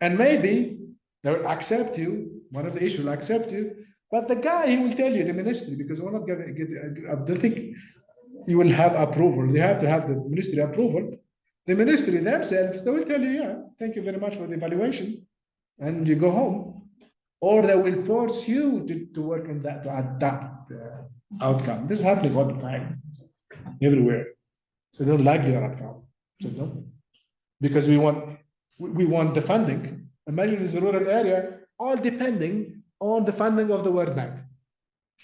And maybe they will accept you, one of the issues will accept you, but the guy, he will tell you, the ministry, because we're not going to get, I don't think you will have approval. You have to have the ministry approval. The ministry themselves, they will tell you, yeah, thank you very much for the evaluation, and you go home. Or they will force you to work on that, to adapt the outcome. This is happening all the time, everywhere. So they don't like your outcome. So no. Because we want the funding. Imagine it's a rural area, all depending on the funding of the World Bank.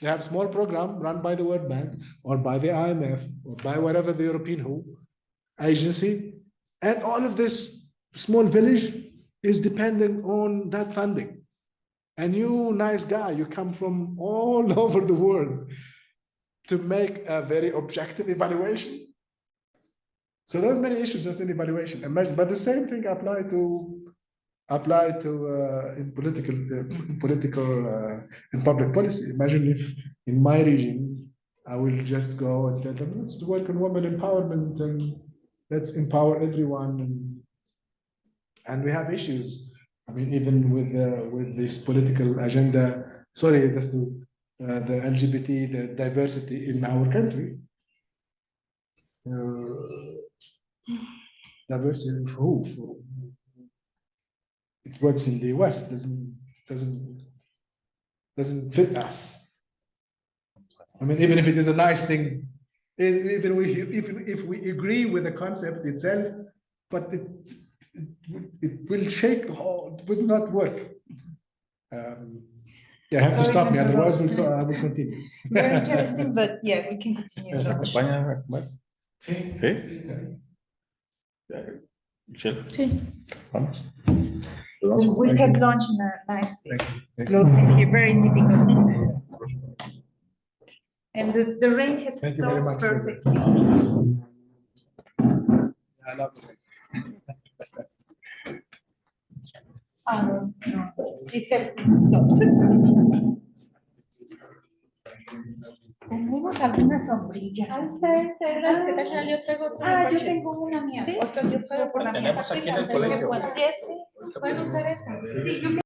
They have small program run by the World Bank or by the IMF or by whatever the European agency, and all of this small village is depending on that funding. And you, nice guy, you come from all over the world to make a very objective evaluation. So there's many issues just in evaluation. Imagine, but the same thing apply to in public policy. Imagine if in my region I will just go and tell them, let's work on women empowerment and let's empower everyone, and we have issues. I mean, even with this political agenda. Sorry, just to the LGBT, the diversity in our country. Diversity of who? It works in the West, doesn't fit us. I mean, even if it is a nice thing, even if we agree with the concept itself, but it will shake the whole, it will not work. Yeah, have to stop me, otherwise I will continue. Very interesting, but yeah, we can continue. ¿Nos acompaña? Sí. ¿Sí? Michelle, Sí. vamos. We can launch in a nice place. Closing here, very typical. And the rain has Thank you very stopped much. perfectly. I love it. No, it has stopped. Tenemos algunas sombrillas. Las que traje, yo traigo otra. Yo tengo una mía. Sí. Yo puedo por la mía. Tenemos aquí en el colegio. Sí, pueden usar esa. Sí, yo